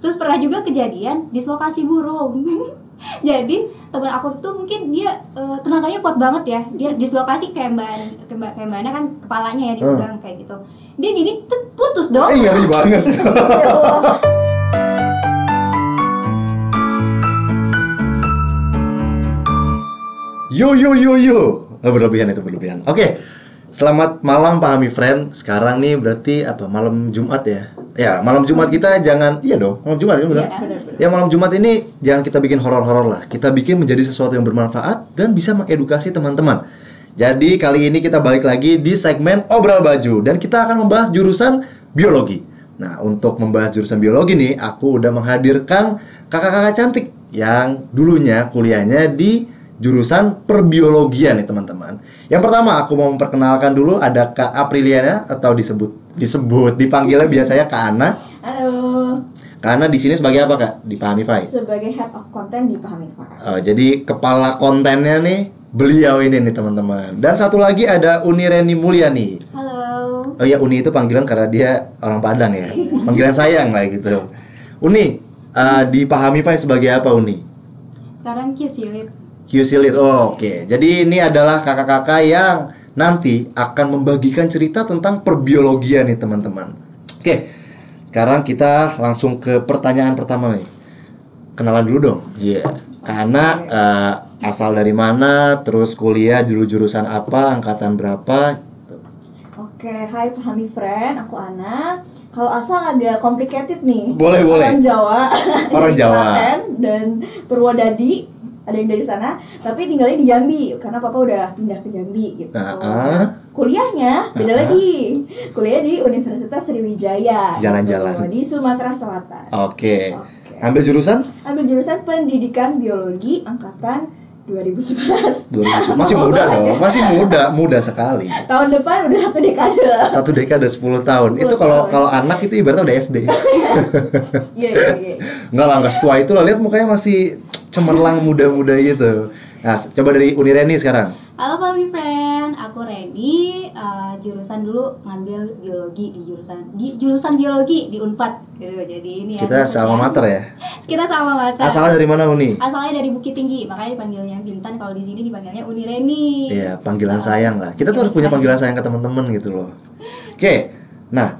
Terus pernah juga kejadian dislokasi burung. Jadi teman aku tuh mungkin dia tenaganya kuat banget ya. Dia dislokasi kayak Mbak Ana kan kepalanya ya dipegang kayak gitu. Dia gini tuh putus dong. Ngeri banget. Yo. Berlebihan itu berlebihan. Oke. Selamat malam Pahami Friend. Sekarang nih berarti apa? Malam Jumat ya? Ya, malam Jumat kita jangan, iya dong, malam Jumat kan benar? Ya, malam Jumat ini jangan kita bikin horor-horor lah. Kita bikin menjadi sesuatu yang bermanfaat dan bisa mengedukasi teman-teman. Jadi kali ini kita balik lagi di segmen Obral Baju dan kita akan membahas jurusan biologi. Nah, untuk membahas jurusan biologi nih, aku udah menghadirkan kakak-kakak cantik yang dulunya kuliahnya di jurusan perbiologian nih teman-teman. Yang pertama aku mau memperkenalkan dulu ada Kak Apriliana atau dipanggilnya biasanya Kak Ana. Halo. Kak Ana di sini sebagai apa Kak di Pahamify? Sebagai head of content di Pahamify. Jadi kepala kontennya nih beliau ini nih teman-teman. Dan satu lagi ada Uni Reni Mulyani. Halo. Oh ya, Uni itu panggilan karena dia orang Padang ya. Panggilan sayang lah gitu. Uni di Pahamify sebagai apa Uni? Sekarang Q-Silit. Q-Silit, oke. Jadi ini adalah kakak-kakak yang nanti akan membagikan cerita tentang perbiologian nih teman-teman. Oke, sekarang kita langsung ke pertanyaan pertama nih. Kenalan dulu dong. Iya. Karena asal dari mana, terus kuliah dulu jurusan apa, angkatan berapa? Oke, hai Pahami Friend, aku Ana. Kalau asal agak complicated nih. Boleh. Orang Jawa. Orang dari Jawa. Klaten dan Purwodadi. Ada yang dari sana, tapi tinggalnya di Jambi karena papa udah pindah ke Jambi gitu. Kuliahnya beda lagi. Kuliah di Universitas Sriwijaya. Jalan-jalan. Gitu, di Sumatera Selatan. Oke. Ambil jurusan? Ambil jurusan Pendidikan Biologi angkatan 2011. Masih muda dong. Masih muda sekali. Tahun depan udah satu dekade. 10 tahun. Itu kalau anak itu ibaratnya udah SD. Iya. Enggak lah, enggak setua itu lah. Lihat mukanya masih cemerlang muda-muda gitu. Nah, coba dari Uni Reni sekarang. Halo Pahami Friend, aku Reni. Jurusan dulu ngambil biologi di jurusan biologi di Unpad. Jadi ini kita sama mater ya. Kita sama mater. Asalnya dari mana Uni? Asalnya dari Bukit Tinggi, makanya dipanggilnya Bintan. Kalau di sini dipanggilnya Uni Reni. Iya, panggilan sayang lah. Kita tuh harus punya panggilan sayang ke teman-teman gitu loh. Oke. Nah,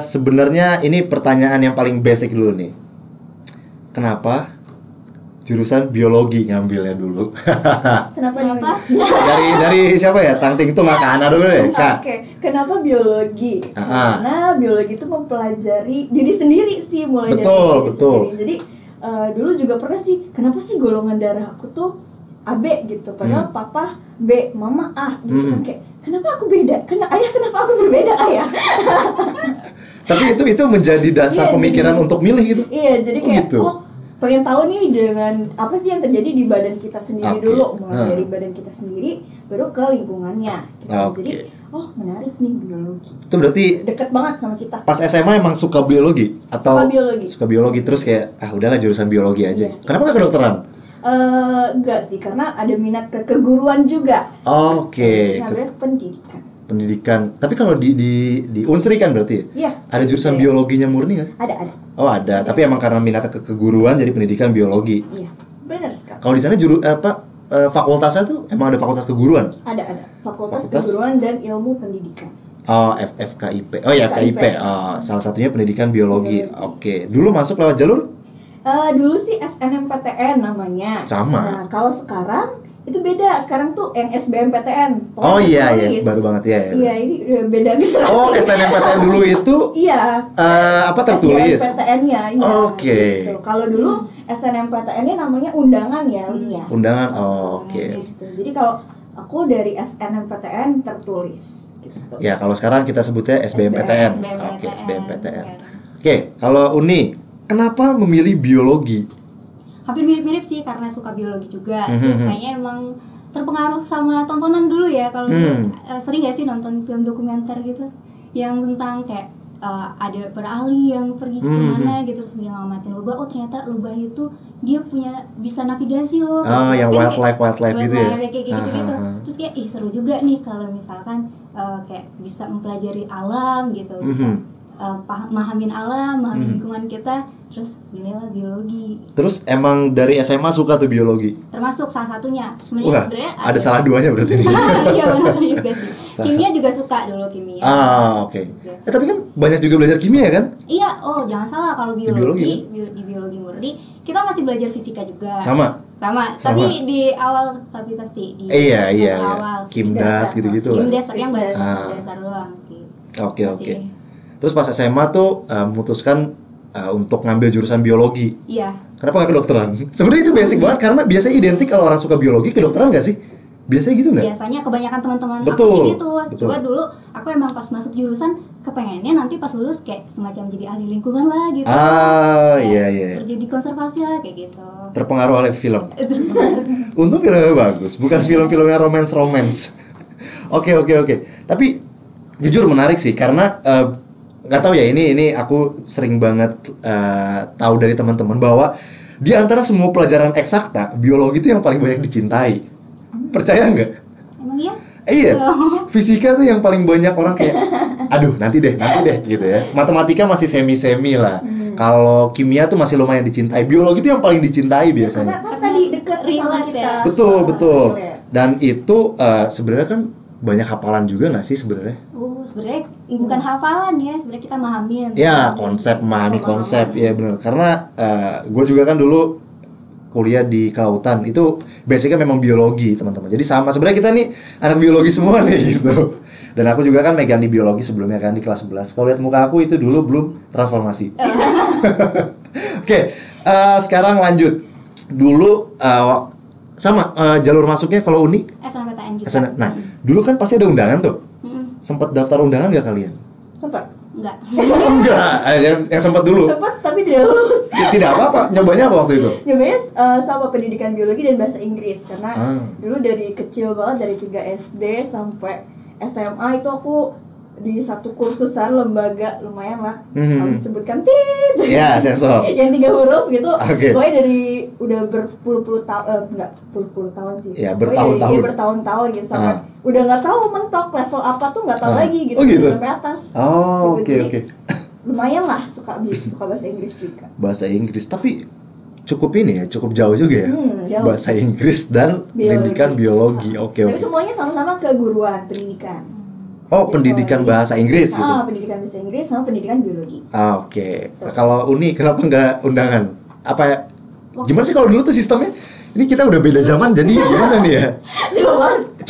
sebenarnya ini pertanyaan yang paling basic dulu nih. Kenapa jurusan biologi ngambilnya dulu? Kenapa? dari siapa ya? Tangting itu nggak ke Ana dulu deh, Kak. Oke. Kenapa biologi? Karena biologi itu mempelajari diri sendiri sih, mulai dari diri sendiri. Jadi dulu juga pernah sih, kenapa sih golongan darah aku tuh AB gitu, padahal papa B, mama A gitu kan, kayak kenapa aku beda? Kenapa aku berbeda ayah? Tapi itu menjadi dasar pemikiran untuk milih gitu. Iya, jadi kayak gitu. Pengen tahu nih dengan apa sih yang terjadi di badan kita sendiri dulu, mulai dari badan kita sendiri baru ke lingkungannya gitu. Jadi menarik nih biologi. Itu berarti deket banget sama kita. Pas SMA emang suka biologi atau suka biologi terus kayak udahlah jurusan biologi aja. Iya. Kenapa nggak kedokteran? Enggak sih, karena ada minat ke keguruan juga. Oke. Ngambil Pendidikan. Tapi kalau di Unsri kan berarti? Iya. Ada jurusan biologinya murni nggak? Ada. Oh ada. Tapi emang karena minatnya ke keguruan jadi pendidikan biologi. Iya, benar sekali. Kalau di sana fakultasnya tuh emang ada fakultas keguruan? Ada. Fakultas Keguruan dan Ilmu Pendidikan. Oh, FKIP. Oh ya, FKIP. Salah satunya pendidikan biologi. Oke. Dulu masuk lewat jalur? Dulu sih SNMPTN namanya. Sama. Nah, kalau sekarang itu beda. Sekarang tuh NSBMPTN. Oh iya, baru banget ya. Iya, ini udah beda generasi. Oh, SNMPTN dulu itu? Iya. Apa tertulis? SBMPTN-nya, iya. Oke. Gitu. Kalau dulu SNMPTN-nya namanya undangan ya, Unia. Undangan. Oke. Gitu. Jadi kalau aku dari SNMPTN tertulis gitu. Ya, kalau sekarang kita sebutnya SBMPTN. Oke, SBMPTN. Oke, kalau Uni, kenapa memilih biologi? Hampir mirip-mirip sih karena suka biologi juga. Terus kayaknya emang terpengaruh sama tontonan dulu ya. Kalau sering gak sih nonton film dokumenter gitu yang tentang kayak ada para ahli yang pergi kemana gitu, terus dia ngamatin lubah. Oh ternyata lubah itu dia bisa navigasi loh. Oh, yang wildlife gitu ya. Kayak gitu. Terus kayak seru juga nih kalau misalkan kayak bisa mempelajari alam gitu. mahamin alam, mahamin lingkungan kita, terus pilihlah biologi. Terus emang dari SMA suka tuh biologi? Termasuk salah satunya. Sebenarnya ada salah duanya berarti nih. Iya benar juga sih. Kimia juga suka dulu kimia. Oke. Tapi kan banyak juga belajar kimia kan? Iya, jangan salah kalau di biologi murni kita masih belajar fisika juga. Sama. Tapi di awal pasti di awal. Kimdas gitu-gitu lah. Kimdas tapi yang dasar doang sih. Oke. Terus pas SMA tuh memutuskan untuk ngambil jurusan biologi. Iya. Kenapa gak kedokteran? Sebenarnya itu basic banget karena biasanya identik kalau orang suka biologi kedokteran gak sih? Biasanya gitu nggak? Biasanya kebanyakan teman-teman aku sih gitu. Coba dulu aku emang pas masuk jurusan kepengennya nanti pas lulus kayak semacam jadi ahli lingkungan lah gitu. Iya. Kerja di konservasi lah kayak gitu. Terpengaruh oleh film. Untung filmnya bagus, bukan film-filmnya romance. Oke. Tapi jujur menarik sih karena nggak tahu ya ini aku sering banget tahu dari teman-teman bahwa di antara semua pelajaran eksakta biologi itu yang paling banyak dicintai. Percaya nggak? Emang iya? Iya. Fisika tuh yang paling banyak orang kayak aduh nanti deh gitu ya. Matematika masih semi lah. Kalau kimia tuh masih lumayan dicintai. Biologi tuh yang paling dicintai biasanya. Karena kan tadi dekat sama kita. Betul. Dan itu sebenarnya kan banyak hafalan juga nggak sih sebenarnya? Sebenarnya bukan hafalan ya, sebenarnya kita mahamin. Ya memahami konsep ya benar. Karena gue juga kan dulu kuliah di kelautan itu basicnya memang biologi teman-teman. Jadi sama sebenarnya kita nih anak biologi semua nih gitu. Dan aku juga kan megang di biologi sebelumnya kan di kelas 11. Kalau lihat muka aku itu dulu belum transformasi. Oke, sekarang lanjut. Dulu sama jalur masuknya kalau Uni SNMPTN juga. Nah, dulu kan pasti ada undangan tuh. Sempat daftar undangan nggak kalian? Sempat. Enggak. Yang sempat dulu. Sempat tapi tidak lulus. Tidak apa-apa. Nyobanya apa waktu itu? Nyobanya sama pendidikan biologi dan bahasa Inggris karena dulu dari kecil banget dari 3 SD sampai SMA itu aku di satu kursusan lembaga lumayan lah. Kalau disebutkan ya sensor yang 3 huruf gitu. Pokoknya dari udah berpuluh-puluh tahun puluh-puluh tahun sih. Ya bertahun-tahun. Iya bertahun-tahun gitu sampai udah nggak tahu mentok level apa tuh nggak tahu lagi gitu. Sampai atas. Oke. Lumayan lah suka bahasa Inggris juga. Bahasa Inggris tapi cukup ini ya, cukup jauh juga ya. Bahasa Inggris dan pendidikan biologi. Oke. Tapi semuanya sama-sama keguruan pendidikan. Pendidikan bahasa Inggris gitu. Pendidikan bahasa Inggris sama pendidikan biologi. Oke. Kalau Uni kenapa nggak undangan? Apa ya? Gimana sih kalau dulu tuh sistemnya? Ini kita udah beda zaman jadi gimana nih ya?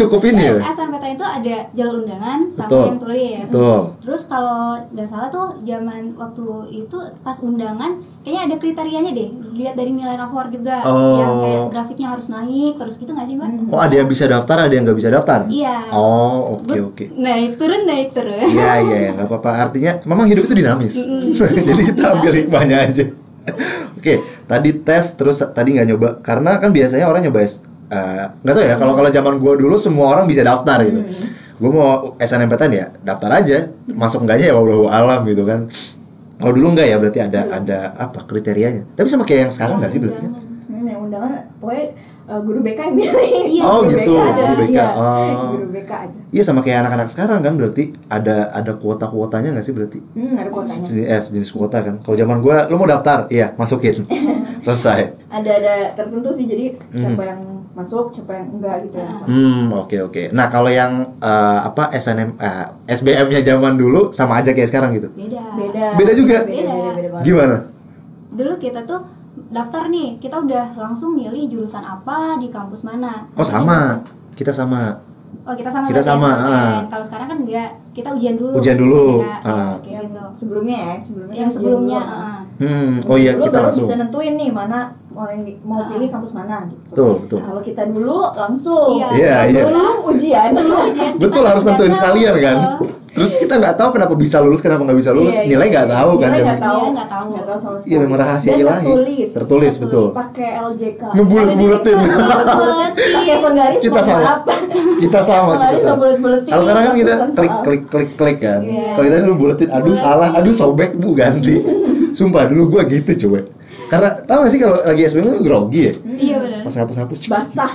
Cukup ini ya. SNMPTN itu ada jalur undangan sama yang tulis. Terus kalau nggak salah tuh zaman waktu itu pas undangan kayaknya ada kriterianya deh. Lihat dari nilai rapor juga yang kayak grafiknya harus naik terus gitu nggak sih Mbak? Ada yang bisa daftar, ada yang nggak bisa daftar. Iya. Oke. Naik turun. Iya nggak apa-apa. Artinya memang hidup itu dinamis. Jadi kita ambil hikmahnya aja. Oke, tadi tes terus tadi nggak nyoba karena kan biasanya orang nyoba nggak tahu ya kalau zaman gue dulu semua orang bisa daftar gitu. Gue mau SNMPTN ya daftar aja, masuk enggaknya ya wallahu alam gitu kan. Kalau dulu enggak ya berarti ada apa kriterianya. Tapi sama kayak yang sekarang nggak sih berarti? Yang undangan pokoknya guru BK yang milih. Guru gitu. Guru BK aja. Iya sama kayak anak-anak sekarang kan berarti ada kuotanya nggak sih berarti? Ada kuotanya. Jenis kuota kan. Kalau zaman gue, lo mau daftar, iya masukin, selesai. Ada tertentu sih jadi siapa yang masuk, siapa yang enggak gitu. Oke. Nah kalau yang SBM-nya zaman dulu sama aja kayak sekarang gitu? Beda juga. Beda. Gimana? Dulu kita tuh daftar nih, kita udah langsung milih jurusan apa di kampus mana. Sama. Kita sama. Kita sama. Kalau sekarang kan enggak, kita ujian dulu. Gitu. Sebelumnya. Iya dulu kita baru langsung bisa nentuin nih mana mau pilih kampus mana gitu. Betul. Kalau kita dulu langsung sebelum ujian. Betul harus nentuin sekalian kan. Terus kita nggak tahu kenapa bisa lulus, kenapa nggak bisa lulus, nilai nggak tahu kan? Nggak tahu sama sekali. Iya memang rahasia ilahi. Tertulis betul. Pakai LJK. Ngebulet-buletin. Pakai penggaris. Kita sama. Kalau sekarang kan kita klik kan. Kalau kita dulu buletin, aduh salah, aduh sobek bu ganti. Sumpah dulu gua gitu coba. Karena tau gak sih kalau lagi SBM itu grogi ya? Iya benar. Pas hapus basah.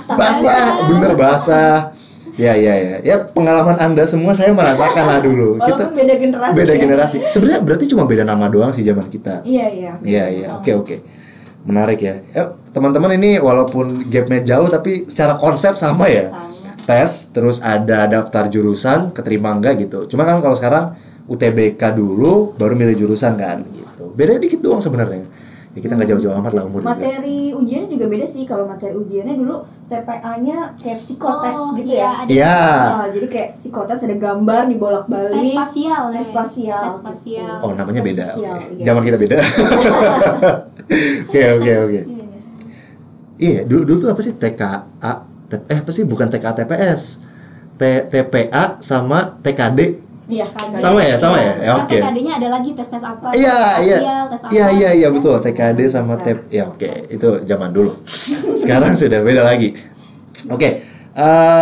Bener basah. Ya pengalaman Anda semua saya merasakan lah dulu. Walaupun beda generasi. Beda generasi. Sebenarnya berarti cuma beda nama doang sih zaman kita. Iya. Oke. Menarik ya. Teman-teman ini walaupun gapnya jauh tapi secara konsep sama ya. Tes, terus ada daftar jurusan, keterima enggak gitu. Cuma kan kalau sekarang UTBK dulu, baru milih jurusan kan gitu. Beda dikit doang sebenarnya. Ya kita nggak jauh-jauh amat lah umur. Materi juga. Ujiannya juga beda sih. Kalau materi ujiannya dulu TPA-nya kayak psikotes gitu ya. Iya. Jadi kayak psikotes ada gambar dibolak-balik. Tes spasial. Gitu. Oh, namanya beda. Iya. Zaman kita beda. Oke. Iya, dulu tuh apa sih TKA? Apa sih bukan TKA TPS. TPA sama TKD. Iya, sama ya. Ya, oke. TKD-nya ada lagi tes apa? Iya, betul. TKD sama TEP. Ya, oke. Itu zaman dulu. Sekarang sudah beda lagi. Oke.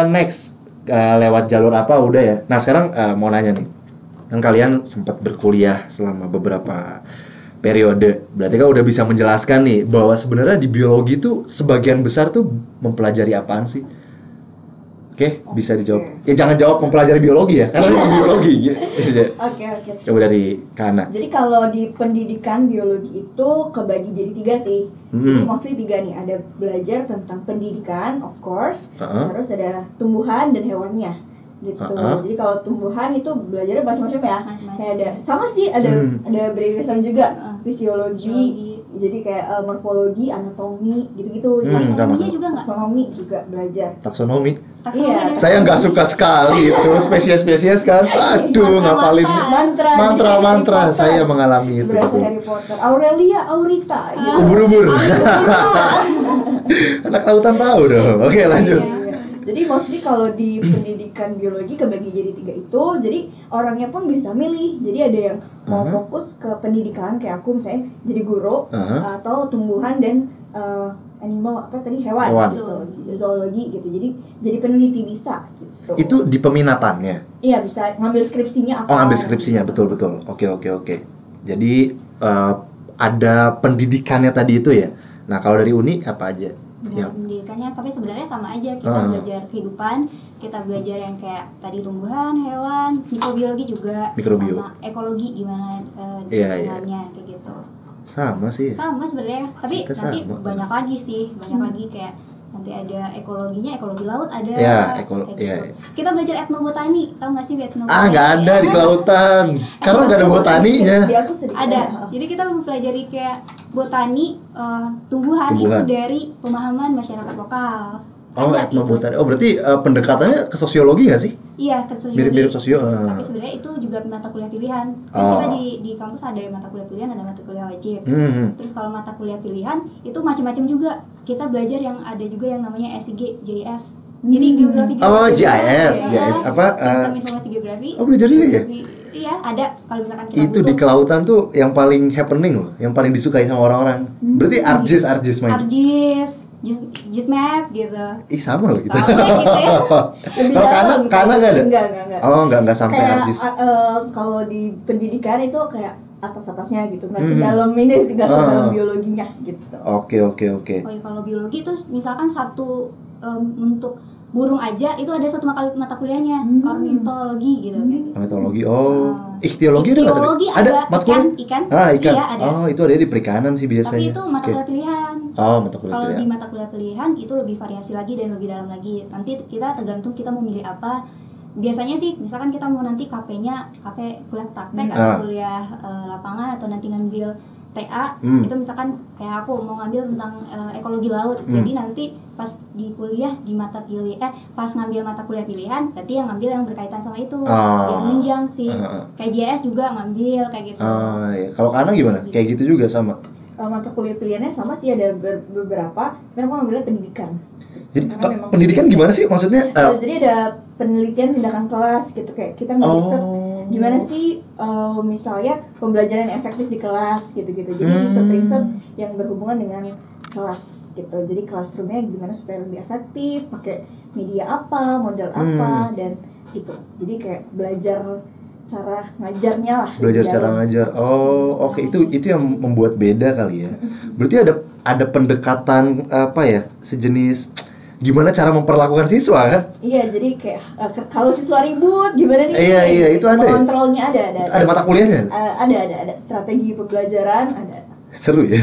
Next, lewat jalur apa udah ya. Nah, sekarang mau nanya nih. Kan kalian sempat berkuliah selama beberapa periode. Berarti kan udah bisa menjelaskan nih bahwa sebenarnya di biologi tuh sebagian besar tuh mempelajari apaan sih? Oke, bisa dijawab. Ya jangan jawab mempelajari biologi ya, karena ini biologi. Oke. Coba dari Kana. Jadi kalau di pendidikan biologi itu kebagi jadi 3 sih. Jadi mostly 3 nih. Ada belajar tentang pendidikan, of course. Terus ada tumbuhan dan hewannya. Gitu. Jadi kalau tumbuhan itu belajarnya macam-macam ya. Kayak ada sama sih, ada beririsan juga fisiologi. Jadi kayak morfologi, anatomi, gitu-gitu. Taksonomi juga nggak? Taksonomi juga belajar. Taksonomi? Iya. Saya nggak suka sekali itu spesies-spesies kan. Aduh, ngapalin mantra. Saya mengalami itu. Berasa Harry Potter. Aurelia, Aurita. Gitu. Ubur-ubur. Anak lautan tahu dong. Oke, lanjut. Jadi mostly kalau di pendidikan biologi kebagi jadi 3 itu, jadi orangnya pun bisa milih. Jadi ada yang mau fokus ke pendidikan kayak aku misalnya jadi guru, atau tumbuhan dan animal hewan. Gitu. Zoologi gitu. Jadi peneliti bisa gitu. Itu di peminatannya. Iya, bisa ngambil skripsinya apa. Oh, ngambil skripsinya, betul. Oke. Jadi ada pendidikannya tadi itu ya. Nah, kalau dari Uni apa aja? Pendidikannya, tapi sebenarnya sama aja. Kita belajar kehidupan, kita belajar yang kayak tadi tumbuhan, hewan, mikrobiologi juga, sama ekologi gimana lingkungannya kayak gitu. Sama sih. Sama sebenarnya, tapi kita nanti sama. banyak lagi sih, lagi kayak nanti ada ekologinya, ekologi laut ada. Gitu. Kita belajar etnobotani, tahu nggak sih etnobotani? Nggak ada di kelautan, karena nggak ada botaninya. Ada, jadi kita mempelajari kayak botani, tumbuhan itu dari pemahaman masyarakat lokal. Etnobotani. Oh, berarti pendekatannya ke sosiologi nggak sih? Iya, ke sosiologi. Mirip-mirip sosiologi. Tapi sebenarnya itu juga mata kuliah pilihan. Kita di kampus ada mata kuliah pilihan, ada mata kuliah wajib. Terus kalau mata kuliah pilihan itu macam-macam juga. Kita belajar yang ada juga yang namanya SIG, JIS. Jadi geografi. Oh, JIS apa? Sistem informasi geografi. Oh, belajar juga ya? Iya, ada. Kalau misalkan kita itu di kelautan tuh yang paling happening loh, yang paling disukai sama orang-orang. Berarti ARJIS main. GISMAP gitu. Ih, sama loh kita. Kalau Kana nggak ada? Enggak. Oh, nggak sampai ARJIS. Kalau di pendidikan itu kayak atasnya gitu, nggak sedalam ini sih, nggak sedalam biologinya gitu. Oke. Oh ya, kalau biologi itu misalkan satu untuk burung aja itu ada satu mata kuliahnya, ornitologi gitu kayak. Ornitologi. Ichtiologi ada mata kuliah ikan. Ikan. Iya, ada. Oh, itu ada di perikanan sih biasanya. Tapi itu mata kuliah pilihan. Oh, mata kuliah Kalau pilihan. di mata kuliah pilihan itu lebih variasi lagi dan lebih dalam lagi. Nanti kita tergantung kita mau milih apa. Biasanya sih misalkan kita mau nanti KP-nya kuliah praktek atau kuliah lapangan, atau nanti ngambil TA, itu misalkan kayak aku mau ngambil tentang ekologi laut. Jadi nanti pas di kuliah di pas ngambil mata kuliah pilihan, berarti yang ngambil yang berkaitan sama itu. Yang menunjang sih. Kayak JS juga ngambil kayak gitu. Iya. Kalau Kana gimana? Kayak gitu juga sama. Mata kuliah pilihannya sama sih, ada beberapa. Memang ngambilnya pendidikan. Jadi pendidikan gimana sih maksudnya? Jadi ada penelitian tindakan kelas gitu, kayak kita ngeriset gimana sih misalnya pembelajaran yang efektif di kelas gitu-gitu. Jadi riset yang berhubungan dengan kelas gitu. Jadi classroomnya gimana supaya lebih efektif, pakai media apa, model apa, dan gitu. Jadi kayak belajar cara ngajarnya lah. Belajar cara ngajar. Oh, oke. Itu yang membuat beda kali ya. Berarti ada pendekatan apa ya? Sejenis gimana cara memperlakukan siswa kan? Iya, jadi kayak kalau siswa ribut gimana nih? Iya, itu ada. Kontrolnya ada. Ada mata kuliahnya? Ada strategi pembelajaran ada. Seru ya.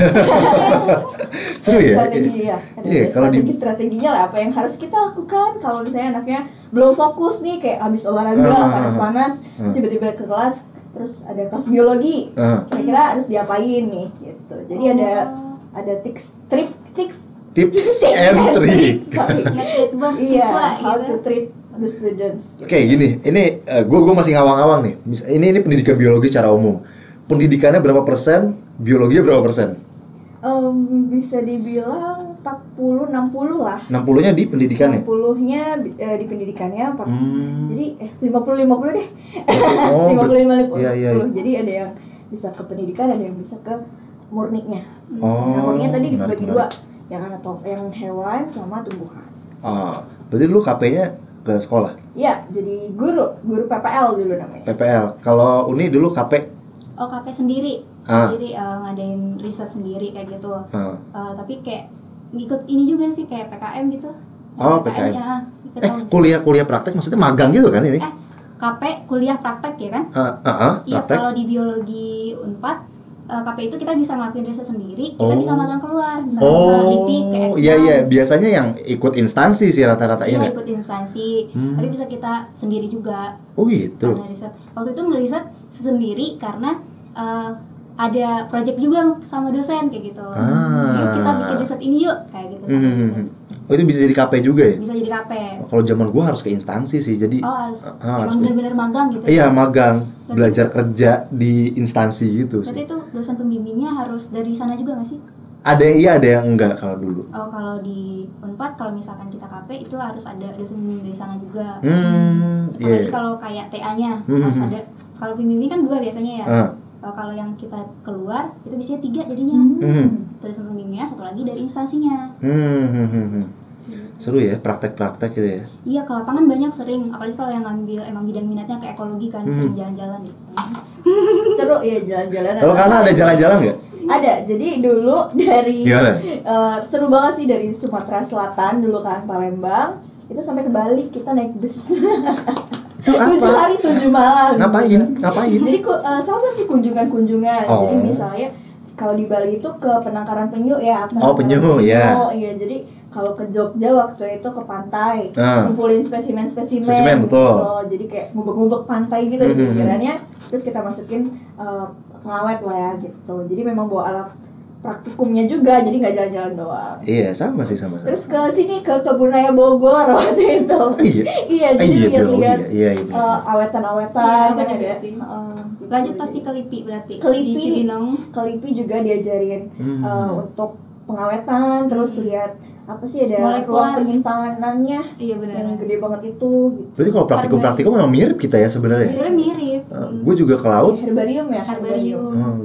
Seru ya. Strategi ya. Ada strateginya lah apa yang harus kita lakukan kalau misalnya anaknya belum fokus nih kayak habis olahraga panas-panas, tiba-tiba ke kelas terus ada kelas biologi. Kira-kira harus diapain nih gitu. Jadi ada tips and tricks. Iya, how to treat the students. Oke, gini, ini gue masih ngawang-ngawang nih. Ini pendidikan biologi secara umum. Pendidikannya berapa persen? Biologinya berapa persen? Bisa dibilang 40-60 lah. 60-nya di pendidikannya? 60-nya di pendidikannya. Jadi 50-50 deh. 55-50. Iya. Jadi ada yang bisa ke pendidikan, ada yang bisa ke murninya. Murninya tadi dibagi dua. Yang hewan sama tumbuhan. Berarti dulu KP-nya ke sekolah? Iya, jadi guru PPL dulu namanya. PPL. Kalau Uni dulu KP? KP sendiri. Jadi ngadain riset sendiri kayak gitu. Tapi kayak ngikut ini juga sih kayak PKM gitu. PKM. Kuliah praktek maksudnya magang gitu kan ini? KP kuliah praktek ya kan? Iya, kalau di biologi Unpad KP itu kita bisa ngelakuin riset sendiri, kita bisa magang keluar, misalnya LIPI kayak iya, biasanya yang ikut instansi sih rata-rata ini. Iya, ikut instansi, tapi bisa kita sendiri juga. Oh gitu. Karena riset. Waktu itu ngeriset sendiri karena ada project juga sama dosen kayak gitu. Yuk kita bikin riset ini yuk, kayak gitu sama dosen. Oh itu bisa jadi KP juga ya? Bisa jadi KP. Kalau zaman gua harus ke instansi sih, jadi harus benar-benar magang gitu. Iya, magang, belajar kerja di instansi gitu. Berarti itu dosen pembimbingnya harus dari sana juga nggak sih? Ada yang iya, ada yang enggak kalau dulu. Kalau di Unpad kalau misalkan kita KP itu harus ada dosen pembimbing dari sana juga. Apalagi kalau kayak TA-nya harus ada. Kalau pembimbing kan 2 biasanya ya. Kalau yang kita keluar itu biasanya 3 jadinya. Dosen pembimbingnya, 1 lagi dari instansinya. Seru ya, praktek-praktek gitu ya. Iya, ke lapangan banyak sering, apalagi kalau yang ngambil emang bidang minatnya ke ekologi kan, sering jalan-jalan gitu. Seru ya jalan-jalan. Kalau karena ada jalan-jalan nggak? Ada, jadi dulu dari seru banget sih dari Sumatera Selatan dulu kan Palembang, itu sampai ke Bali kita naik bus. Itu 7 hari 7 malam. Ngapain? Jadi sama sih kunjungan. Jadi misalnya kalau di Bali itu ke penangkaran penyu ya. Penyu ya. Iya, jadi kalau ke Jogja waktu itu ke pantai, ngumpulin spesimen betul. Gitu. Jadi kayak ngubek-ngubek pantai gitu di pinggirannya, terus kita masukin pengawet lah ya gitu. Jadi memang bawa alat praktikumnya juga, jadi nggak jalan-jalan doang. Iya, sama. Terus ke sini ke Kebun Raya Bogor waktu itu. Iya, jadi lihat-lihat awetan-awetan kan ada. Lanjut pasti ke LIPI berarti. Ke LIPI juga diajarin untuk pengawetan, terus lihat apa sih ada ruang penyimpanannya. Iya benar. Yang gede banget itu gitu. Berarti kalau praktikum memang mirip kita ya sebenarnya. Sebenarnya mirip. Gue juga ke laut. Herbarium.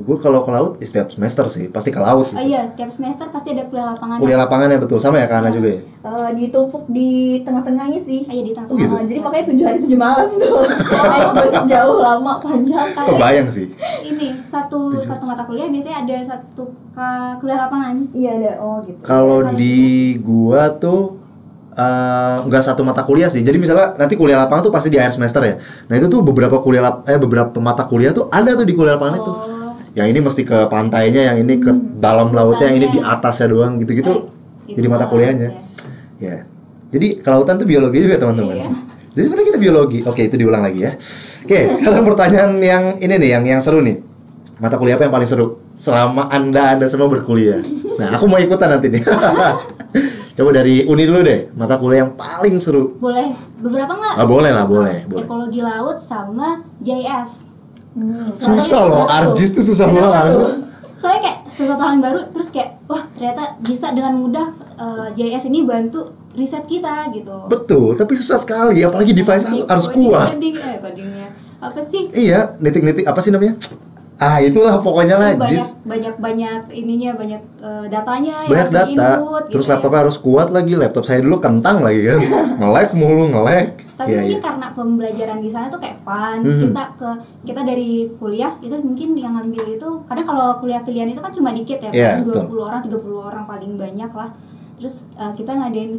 Gue kalau ke laut setiap semester sih pasti ke laut. Gitu. Iya, tiap semester pasti ada kuliah lapangan. Kuliah lapangannya betul, sama ya Kana juga ya. Ditumpuk di tengah-tengahnya sih. Iya, di tengah-tengah. Gitu? Jadi makanya 7 hari 7 malam tuh. Naik bus jauh lama panjang. Kebayang sih. Ini satu mata kuliah biasanya ada satu kuliah lapangan. Iya ada. gitu. Kalau di gua tuh nggak satu mata kuliah sih. Jadi misalnya nanti kuliah lapangan tuh pasti di akhir semester ya. Nah itu tuh beberapa mata kuliah tuh ada tuh di kuliah lapangan itu. Yang ini mesti ke pantainya, yang ini ke dalam lautnya, yang ini di atasnya doang gitu-gitu. Jadi mata kuliahnya. Ya. Jadi kelautan tuh biologi juga teman-teman. Jadi sebenarnya kita biologi. Oke, itu diulang lagi ya. Oke, sekarang pertanyaan yang ini nih, yang seru nih. Mata kuliah apa yang paling seru selama Anda semua berkuliah? Nah, aku mau ikutan nanti nih. Coba dari Uni dulu deh, mata kuliah yang paling seru. Boleh, beberapa nggak? Boleh lah, boleh. Ekologi laut sama JS. Susah loh, ARJIS tuh susah banget. Soalnya kayak sesuatu hal yang baru, terus kayak wah ternyata bisa dengan mudah JS ini bantu riset kita gitu. Betul, tapi susah sekali, apalagi device harus kuat. Codingnya apa sih? Iya, nitik-nitik apa sih namanya? Itulah pokoknya lah. Banyak ininya, banyak datanya. Banyak data. Input, terus gitu laptopnya harus kuat lagi. Laptop saya dulu kentang lagi kan. Nge-lag mulu. Tapi mungkin karena pembelajaran di sana tuh kayak fun. Kita dari kuliah itu mungkin yang ngambil itu, kadang kalau kuliah pilihan itu kan cuma dikit ya, 20 orang, 30 orang paling banyak lah. Terus kita ngadain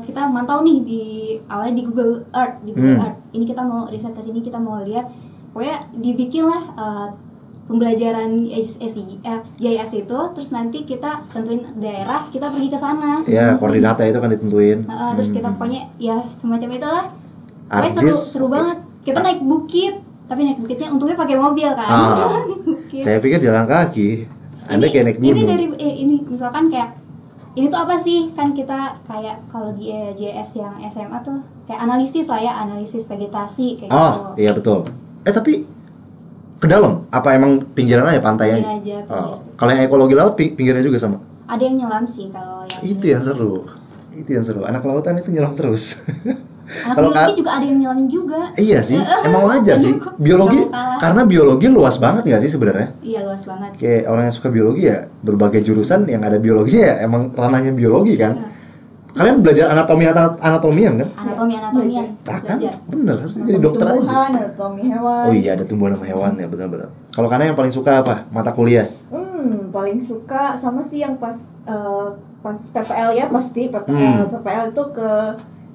kita mantau nih di awalnya di Google Earth, Earth. Ini kita mau riset ke sini, kita mau lihat. Pokoknya dibikinlah pembelajaran GIS itu, terus nanti kita tentuin daerah, kita pergi ke sana. Ya, koordinatnya itu kan ditentuin. Terus kita pokoknya ya semacam itulah. Seru banget. Kita naik bukit, tapi naik bukitnya untungnya pakai mobil kan. Saya pikir jalan kaki. Anda kayak naik gunung. Ini dari ini misalkan kayak ini tuh apa sih, kan kita kayak kalau di GIS yang SMA tuh kayak analisis lah ya, analisis vegetasi kayak gitu. Iya betul. Tapi ke dalam apa emang pinggiran aja pantainya? Pinggir aja. Kalau yang ekologi laut pinggirnya juga sama? Ada yang nyelam sih kalau yang itu yang seru. Itu yang seru. Anak lautan itu nyelam terus. Anak biologi juga ada yang nyelam juga. Iya sih, emang wajar sih. Biologi, karena biologi luas banget nggak sih sebenarnya? Iya luas banget. Kayak orang yang suka biologi ya, berbagai jurusan yang ada biologinya ya emang ranahnya biologi kan. Kalian belajar anatomian kan? Anatomian. Kan? Bener, harus jadi dokter aja. Tumbuhan, anatomi hewan. Oh iya, ada tumbuhan sama hewan ya, benar-benar. Kalau kalian yang paling suka apa? Mata kuliah? Paling suka sama sih yang pas PPL ya, pasti PPL itu ke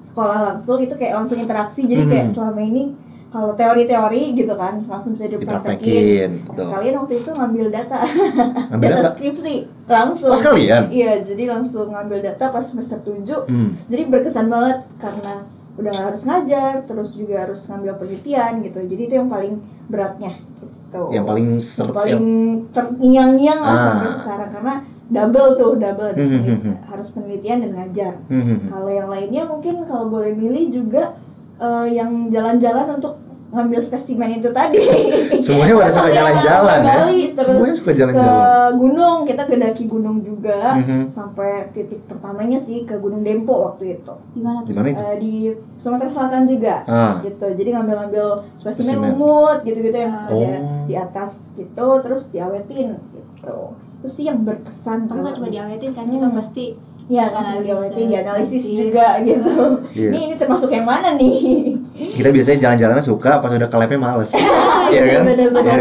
sekolah langsung, itu kayak langsung interaksi. Jadi kayak selama ini kalau teori-teori gitu kan langsung bisa dipraktekin. Sekalian waktu itu ngambil data. Data skripsi langsung. Oh sekalian? Iya, jadi langsung ngambil data pas semester 7. Jadi berkesan banget karena udah gak harus ngajar, terus juga harus ngambil penelitian gitu. Jadi itu yang paling beratnya gitu. Yang paling terngiang-ngiang lah sampai sekarang karena double harus penelitian dan ngajar. Kalau yang lainnya mungkin kalau boleh milih juga yang jalan-jalan untuk ngambil spesimen itu tadi. Semuanya pada suka jalan-jalan ya. Terus semuanya suka jalan-jalan. Ke gunung, kita ke daki gunung juga. Sampai titik pertamanya sih ke Gunung Dempo waktu itu. Di mana tuh? Di Sumatera Selatan juga. Gitu. Jadi ngambil spesimen lumut gitu-gitu yang ada di atas gitu, terus diawetin gitu. Itu sih yang berkesan. Tapi nggak cuma diawetin kan, kita pasti ya kan dianalisis juga gitu. Ini termasuk yang mana nih? Kita biasanya jalan-jalannya suka, pas udah ke labnya males. Iya kan? Bener.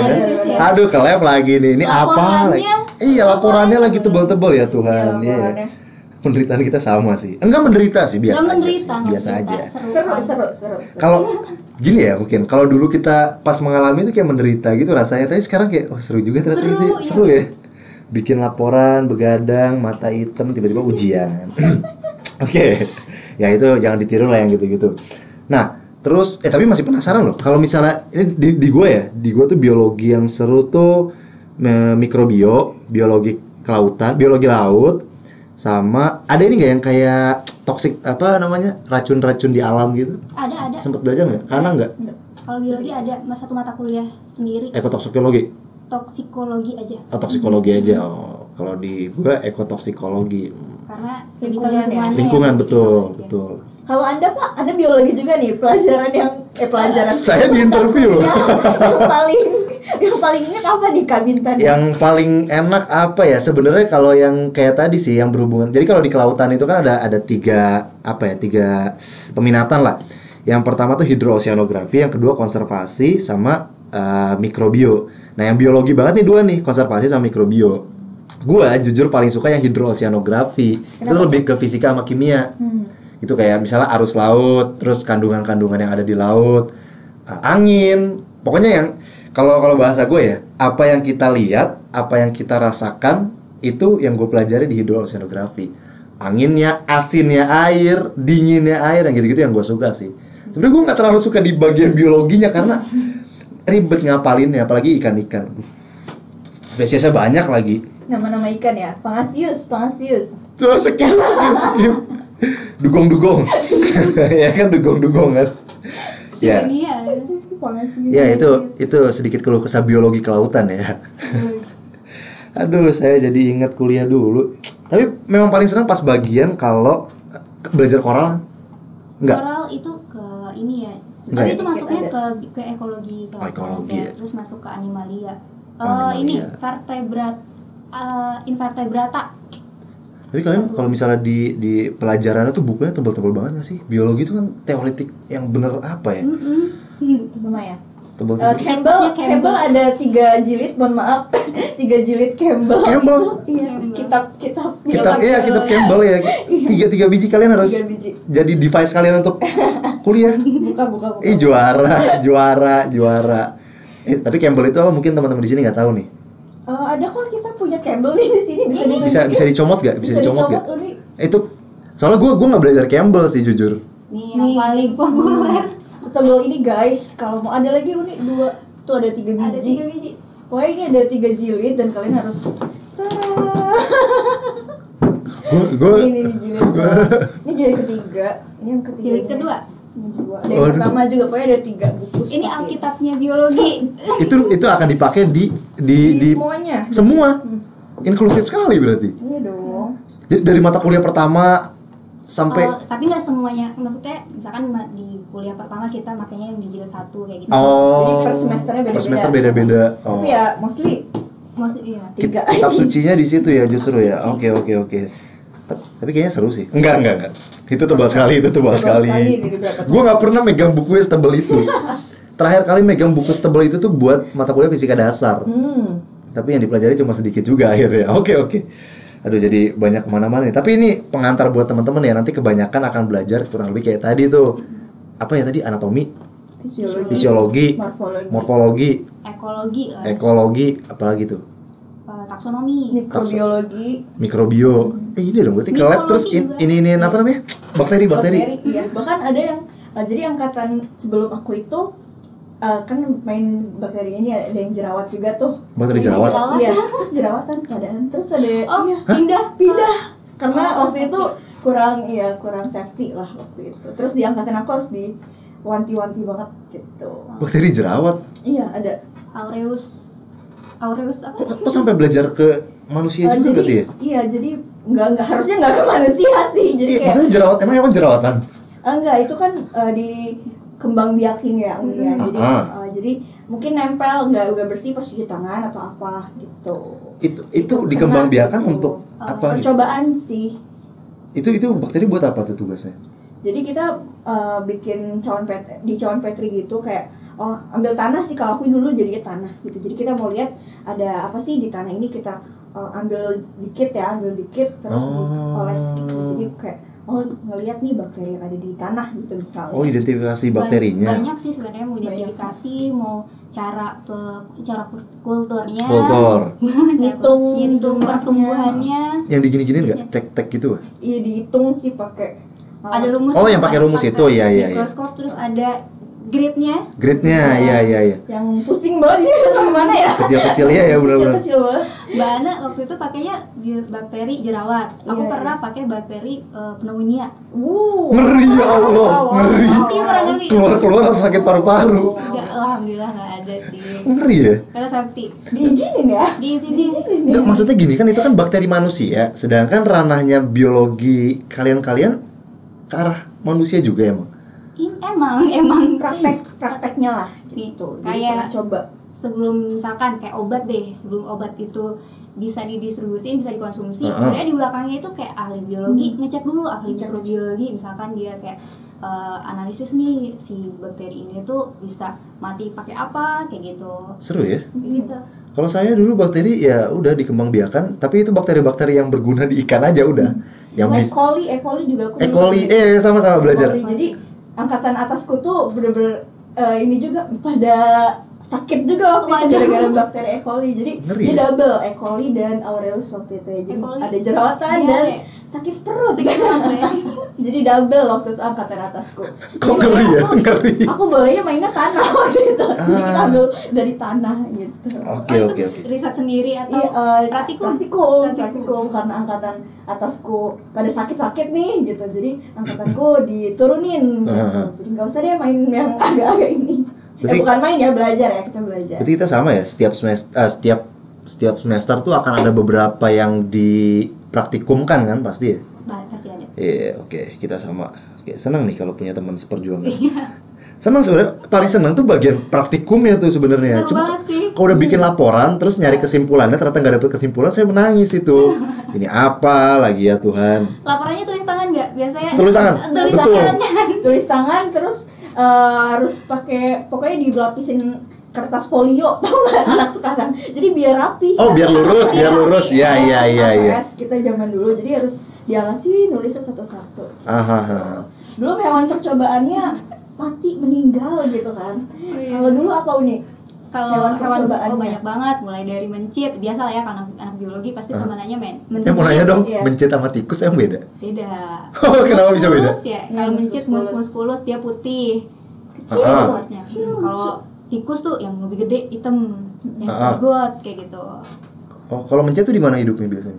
Aduh ke lab lagi nih, ini apa lagi? Iya laporannya lagi tebel-tebel ya Tuhan. Iya. Penderitaan kita sama sih. Enggak menderita sih, biasa aja. Seru. Kalau gini ya mungkin, kalau dulu kita pas mengalami itu kayak menderita gitu rasanya, tapi sekarang kayak seru juga ternyata. Seru ya. Bikin laporan, begadang, mata hitam, tiba-tiba ujian. Oke. Ya itu jangan ditiru lah yang gitu-gitu. Nah, terus tapi masih penasaran loh. Kalau misalnya ini di gue ya, di gue tuh biologi yang seru tuh mikrobio, biologi kelautan, biologi laut, sama ada ini nggak yang kayak toksik apa namanya racun-racun di alam gitu? Ada. Sempet belajar nggak? Karena nggak? Kalau biologi ada satu mata kuliah sendiri. Ekotoksikologi. Toksikologi aja. Toksikologi aja. Kalau di gua ekotoksikologi. Karena lingkungan betul. Kalau Anda Pak, Anda biologi juga nih, pelajaran saya di interview loh. yang paling ingat apa nih Kak Bintan? Yang paling enak apa ya? Sebenarnya kalau yang kayak tadi sih yang berhubungan. Jadi kalau di kelautan itu kan ada tiga peminatan lah. Yang pertama tuh hidrooceanografi, yang kedua konservasi sama mikrobio. Nah yang biologi banget nih dua nih, konservasi sama mikrobio. Gua jujur paling suka yang hidrooceanografi. Itu lebih ke fisika sama kimia. Itu kayak misalnya arus laut, terus kandungan-kandungan yang ada di laut, angin. Pokoknya yang kalau bahasa gue ya, apa yang kita lihat, apa yang kita rasakan, itu yang gue pelajari di hidrooceanografi. Anginnya, asinnya air, dinginnya air, yang gitu-gitu yang gue suka sih. Sebenarnya gue nggak terlalu suka di bagian biologinya karena ribet ngapalinnya, apalagi ikan-ikan. Spesiesnya banyak lagi. Nama-nama ikan ya, Pangasius. Tuh sekian. Dugong. Ya kan dugong kan. Ya. Ya itu sedikit keluh kesah biologi kelautan ya. Aduh saya jadi ingat kuliah dulu. Tapi memang paling senang pas bagian kalau belajar koral. Enggak. Koral itu ke ini ya. Enggak, tapi itu masuknya ke ekologi kelautan ya. Terus masuk ke animalia. Ini invertebrata. Tapi kalian kalau misalnya di pelajarannya tuh bukunya tebal-tebal banget gak sih? Biologi itu kan teoretik yang bener apa ya? Lumayan. Campbell ada 3 jilid, mohon maaf. 3 jilid Campbell. Itu, iya, kitab Campbell ya. 3 biji kalian harus jadi device kalian untuk kuliah. Buka. Juara. Tapi Campbell itu mungkin teman-teman di sini nggak tahu nih. Ada kok, kita punya Campbell nih di sini, bisa dicomot gak? Bisa dicomot gak? Itu soalnya gue nggak belajar Campbell sih jujur. Nih yang paling populer. Setebal ini guys, kalau mau ada lagi Uni 2 tuh ada 3 biji. Ada 3 biji. Pokoknya ini ada 3 jilid dan kalian harus ini jilid. Ini jilid ketiga, ini yang ketiga. Jilid kedua. Ada yang pertama juga, pokoknya ada 3 buku. Ini Alkitabnya biologi. itu akan dipakai di semuanya. Semua. Inklusif sekali berarti. Iya dong. Jadi dari mata kuliah pertama sampai tapi nggak semuanya, maksudnya misalkan di kuliah pertama kita makanya yang di jilid 1 kayak gitu. Jadi per semesternya beda-beda. Per semester beda-beda. Tapi ya mostly iya. 3. Kitab sucinya di situ ya justru ya. Oke. Tapi kayaknya seru sih. Enggak. Itu tebal sekali. Gue nggak pernah megang buku setebal itu. Terakhir kali megang buku setebal itu tuh buat mata kuliah fisika dasar. Tapi yang dipelajari cuma sedikit juga akhirnya. Oke. Aduh, jadi banyak kemana-mana nih. Tapi ini pengantar buat teman-teman ya. Nanti kebanyakan akan belajar kurang lebih kayak tadi tuh. Apa ya tadi? Anatomi, fisiologi, morfologi, ekologi, apalagi tuh? Taksonomi, mikrobio. Ini dong berarti ke lab terus ini apa namanya? Bakteri. Iya. Bahkan ada yang jadi angkatan sebelum aku itu kan main bakteri ini ada yang jerawat juga tuh. Bakteri jerawat? Iya, terus jerawatan keadaan. Terus ada pindah. Karena waktu itu kurang safety lah waktu itu. Terus di angkatan aku harus diwanti-wanti banget gitu. Bakteri jerawat? Iya, ada. Aureus apa? Kok sampai belajar ke manusia juga berarti ya? Iya, jadi enggak harusnya enggak ke manusia sih. Jadi kayak maksudnya jerawat, emang hewan jerawatan? Enggak, itu kan di kembang biakin ya, ya. Jadi mungkin nempel nggak bersih pas cuci tangan atau apa gitu. Itu dikembang biakan untuk apa? Percobaan sih. Itu bakteri buat apa tuh tugasnya? Jadi kita bikin di cawan petri gitu, kayak ambil tanah sih, kalau aku dulu jadinya tanah gitu. Jadi kita mau lihat ada apa sih di tanah ini, kita ambil dikit terus dioles gitu. Jadi kayak ngelihat nih bakteri yang ada di tanah gitu misalnya. Identifikasi bakterinya. Banyak sih sebenarnya, mau identifikasi, mau cara kulturnya. Ngitung pertumbuhannya. Yang digini-giniin enggak? Tek-tek gitu? Iya, dihitung sih pakai ada rumus. Yang pakai rumus itu ya. Mikroskop, terus ada grade-nya, iya. Yang pusing banget ini sampai mana ya? Kecil-kecil ya benar-benar. Kecil banget. Mbak Ana waktu itu pakainya bakteri jerawat. Aku pernah pakai bakteri pneumonia. Ngeri ya Allah, ngeri. Keluar langsung sakit paru-paru. Alhamdulillah nggak ada sih. Ngeri ya? Karena safety. Diizinin ya? Diizinin. Enggak, maksudnya gini kan, itu kan bakteri manusia, sedangkan ranahnya biologi kalian ke arah manusia juga emang. Emang prakteknya lah gitu. Kayak coba sebelum misalkan kayak obat itu bisa didistribusiin, bisa dikonsumsi. Sebenarnya di belakangnya itu kayak ahli biologi ngecek dulu, ahli mikrobiologi misalkan dia kayak analisis nih si bakteri ini tuh bisa mati pakai apa kayak gitu. Seru ya? Gitu. Kalau saya dulu bakteri ya udah dikembangbiakan, tapi itu bakteri-bakteri yang berguna di ikan aja udah. Yang E. coli juga aku. Sama-sama belajar. Jadi angkatan atasku tuh bener-bener ini juga pada sakit juga waktu itu gara-gara bakteri E. coli. Jadi dia double, E. coli dan Aureus waktu itu ya. Jadi ada jerawatan dan sakit perut. Jadi double waktu itu angkatan atasku. Kok ngeri ya? Ngeri. Aku bolehnya mainnya tanah waktu itu. Jadi kita ambil dari tanah gitu. Oke. Riset sendiri atau praktikum karena angkatan atasku pada sakit-sakit nih gitu. Jadi angkatanku diturunin gitu. Jadi enggak usah deh main yang agak-agak ini. Bukan main ya, belajar ya, kita belajar. Berarti kita sama ya, setiap semester tuh akan ada beberapa yang dipraktikumkan kan pasti ya? Pasti ada. Iya, oke, kita sama. Oke, senang nih kalau punya teman seperjuangan. Senang sebenarnya, paling senang tuh bagian praktikumnya tuh sebenarnya. Cuma kalau udah bikin laporan terus nyari kesimpulannya ternyata nggak dapet kesimpulan, saya menangis itu. Ini apa lagi ya Tuhan? Laporannya tulis tangan nggak? Biasanya tulis tangan. Tulis tangan terus harus pakai, pokoknya dilapisin kertas folio, tau nggak anak sekarang, jadi biar rapi. Oh, biar lurus, biar lurus. Ya. Kita zaman dulu, jadi harus diawasi nulisnya satu-satu. Dulu hewan percobaannya mati, meninggal gitu kan. Kalau dulu apa Uni? Kalau hewan banyak banget, mulai dari mencit, biasa lah ya, karena anak biologi pasti temanannya mencit. Mau nanya dong, mencit sama tikus yang beda? Beda. Oh, kenapa bisa beda? Ya, kalau mencit muskulus dia putih, kecil luasnya. Kalau tikus tuh yang lebih gede, hitam, yang segot kayak gitu. Oh, kalau mencit tuh di mana hidupnya biasanya?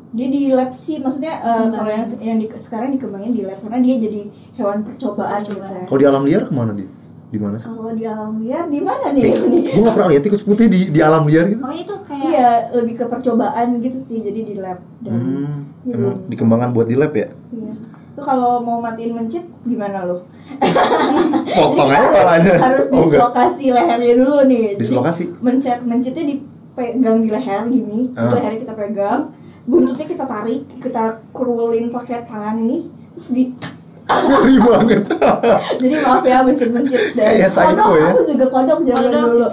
Dia di lab sih, maksudnya kalau yang sekarang dikembangin di lab karena dia jadi hewan percobaan gitu. Kalau di alam liar kemana dia? Di mana sih? Kalau di alam liar di mana nih? Gue nggak pernah lihat tikus putih di alam liar gitu. Oh itu kayak iya, lebih ke percobaan gitu sih, jadi di lab dan emang dikembangkan buat di lab ya? Iya. Tuh kalau mau matiin mencit gimana lo? Potong aja palanya. Harus dislokasi lehernya dulu nih. Dislokasi? Mencitnya dipegang di leher gini, itu lehernya kita pegang, buntutnya kita tarik, kita curulin pakai tangan ini, terus ngeri banget. Jadi maaf ya mencit-mencit dan kodok ya? Aku juga kodok zaman dulu.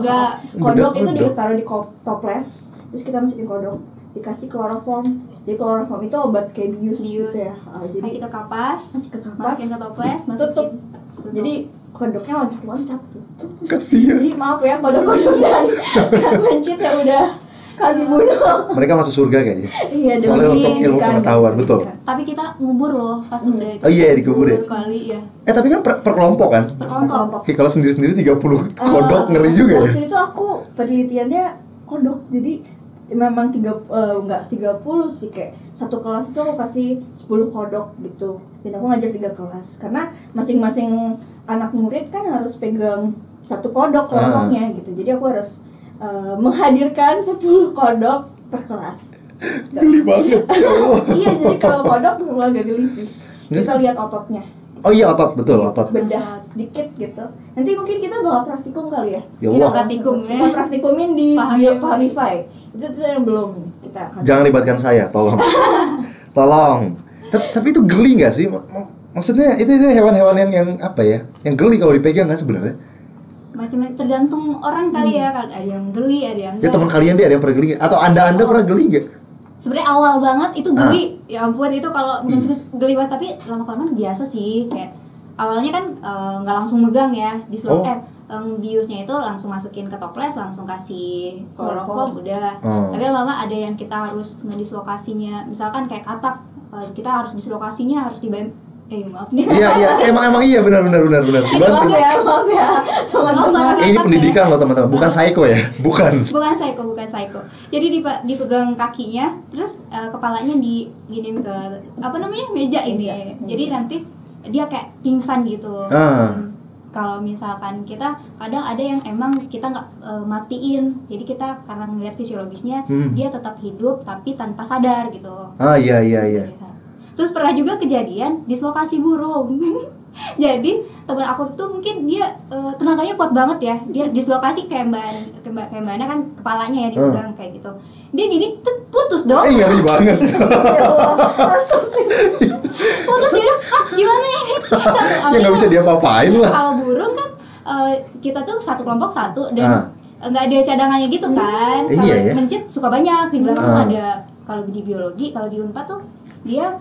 Kodok itu ditaruh di toples, terus kita masukin kodok, dikasih kloroform. Jadi kloroform itu obat kayak bius gitu ya. Jadi kasih ke kapas, masukin ke toples, tutup. Jadi kodoknya loncat-loncat gitu. Kasihan. Jadi maaf ya kodok-kodok dan mencit yang udah kami bunuh. Mereka masuk surga kayaknya. Iya, soalnya untuk ilmu pengetahuan, betul. Tapi kita ngubur loh pas udah itu. Oh iya, dikubur ya. Kali ya. Tapi kan per kelompok kan? Per kelompok. Kalau sendiri-sendiri 30 kodok ngeri juga ya. Waktu itu aku penelitiannya kodok. Jadi memang 30 sih, kayak satu kelas itu aku kasih 10 kodok gitu. Dan aku ngajar 3 kelas karena masing-masing anak murid kan harus pegang satu kodok kelompoknya gitu. Jadi aku harus menghadirkan 10 kodok per kelas. Geli banget. Iya, jadi kalau kodok memang agak geli sih. Kita lihat ototnya. Oh iya, otot, betul, otot. Bedah dikit gitu. Nanti mungkin kita bakal praktikum kali ya. Kita praktikum ya. Kita praktikumin di Pahamify. Itu yang belum kita akan. Jangan libatkan saya, tolong. Tolong. Tapi itu geli nggak sih? Maksudnya itu hewan-hewan yang apa ya? Yang geli kalau dipegang kan sebenarnya? Macam-macam, tergantung orang kali ya. Ada yang geli, ada yang enggak. Ya teman kalian deh ada yang pernah geli atau anda pernah geli nggak? Sebenarnya awal banget itu geli. Ya ampun, itu kalau geli banget, tapi lama-kelamaan biasa sih. Kayak awalnya kan nggak langsung megang ya di biusnya itu langsung masukin ke toples, langsung kasih kloroform udah. Tapi lama-lama ada yang kita harus ngedislokasinya. Misalkan kayak katak, kita harus dislokasinya harus maaf nih. Iya, emang iya benar. Maaf ya teman-teman. Ini pendidikan loh teman-teman, bukan psycho ya, bukan psycho. Jadi dipegang kakinya, terus kepalanya diginin ke meja ini. Jadi nanti dia kayak pingsan gitu. Kalau misalkan kita kadang ada yang emang kita nggak matiin, jadi kita karena ngeliat fisiologisnya dia tetap hidup tapi tanpa sadar gitu. Iya. Terus pernah juga kejadian dislokasi burung. Jadi teman aku tuh mungkin dia tenaganya kuat banget ya. Dia dislokasi kayak Mbak Ana kan kepalanya ya dipegang kayak gitu. Dia gini tuh putus dong. Ngeri banget. Putus dia gimana ini? Ya nggak bisa diapa-apain lah. Kalau burung kan kita tuh satu kelompok satu dan nggak ada cadangannya gitu kan. Kalau mencit suka banyak di belakang ada. Kalau di biologi, kalau di Unpad tuh dia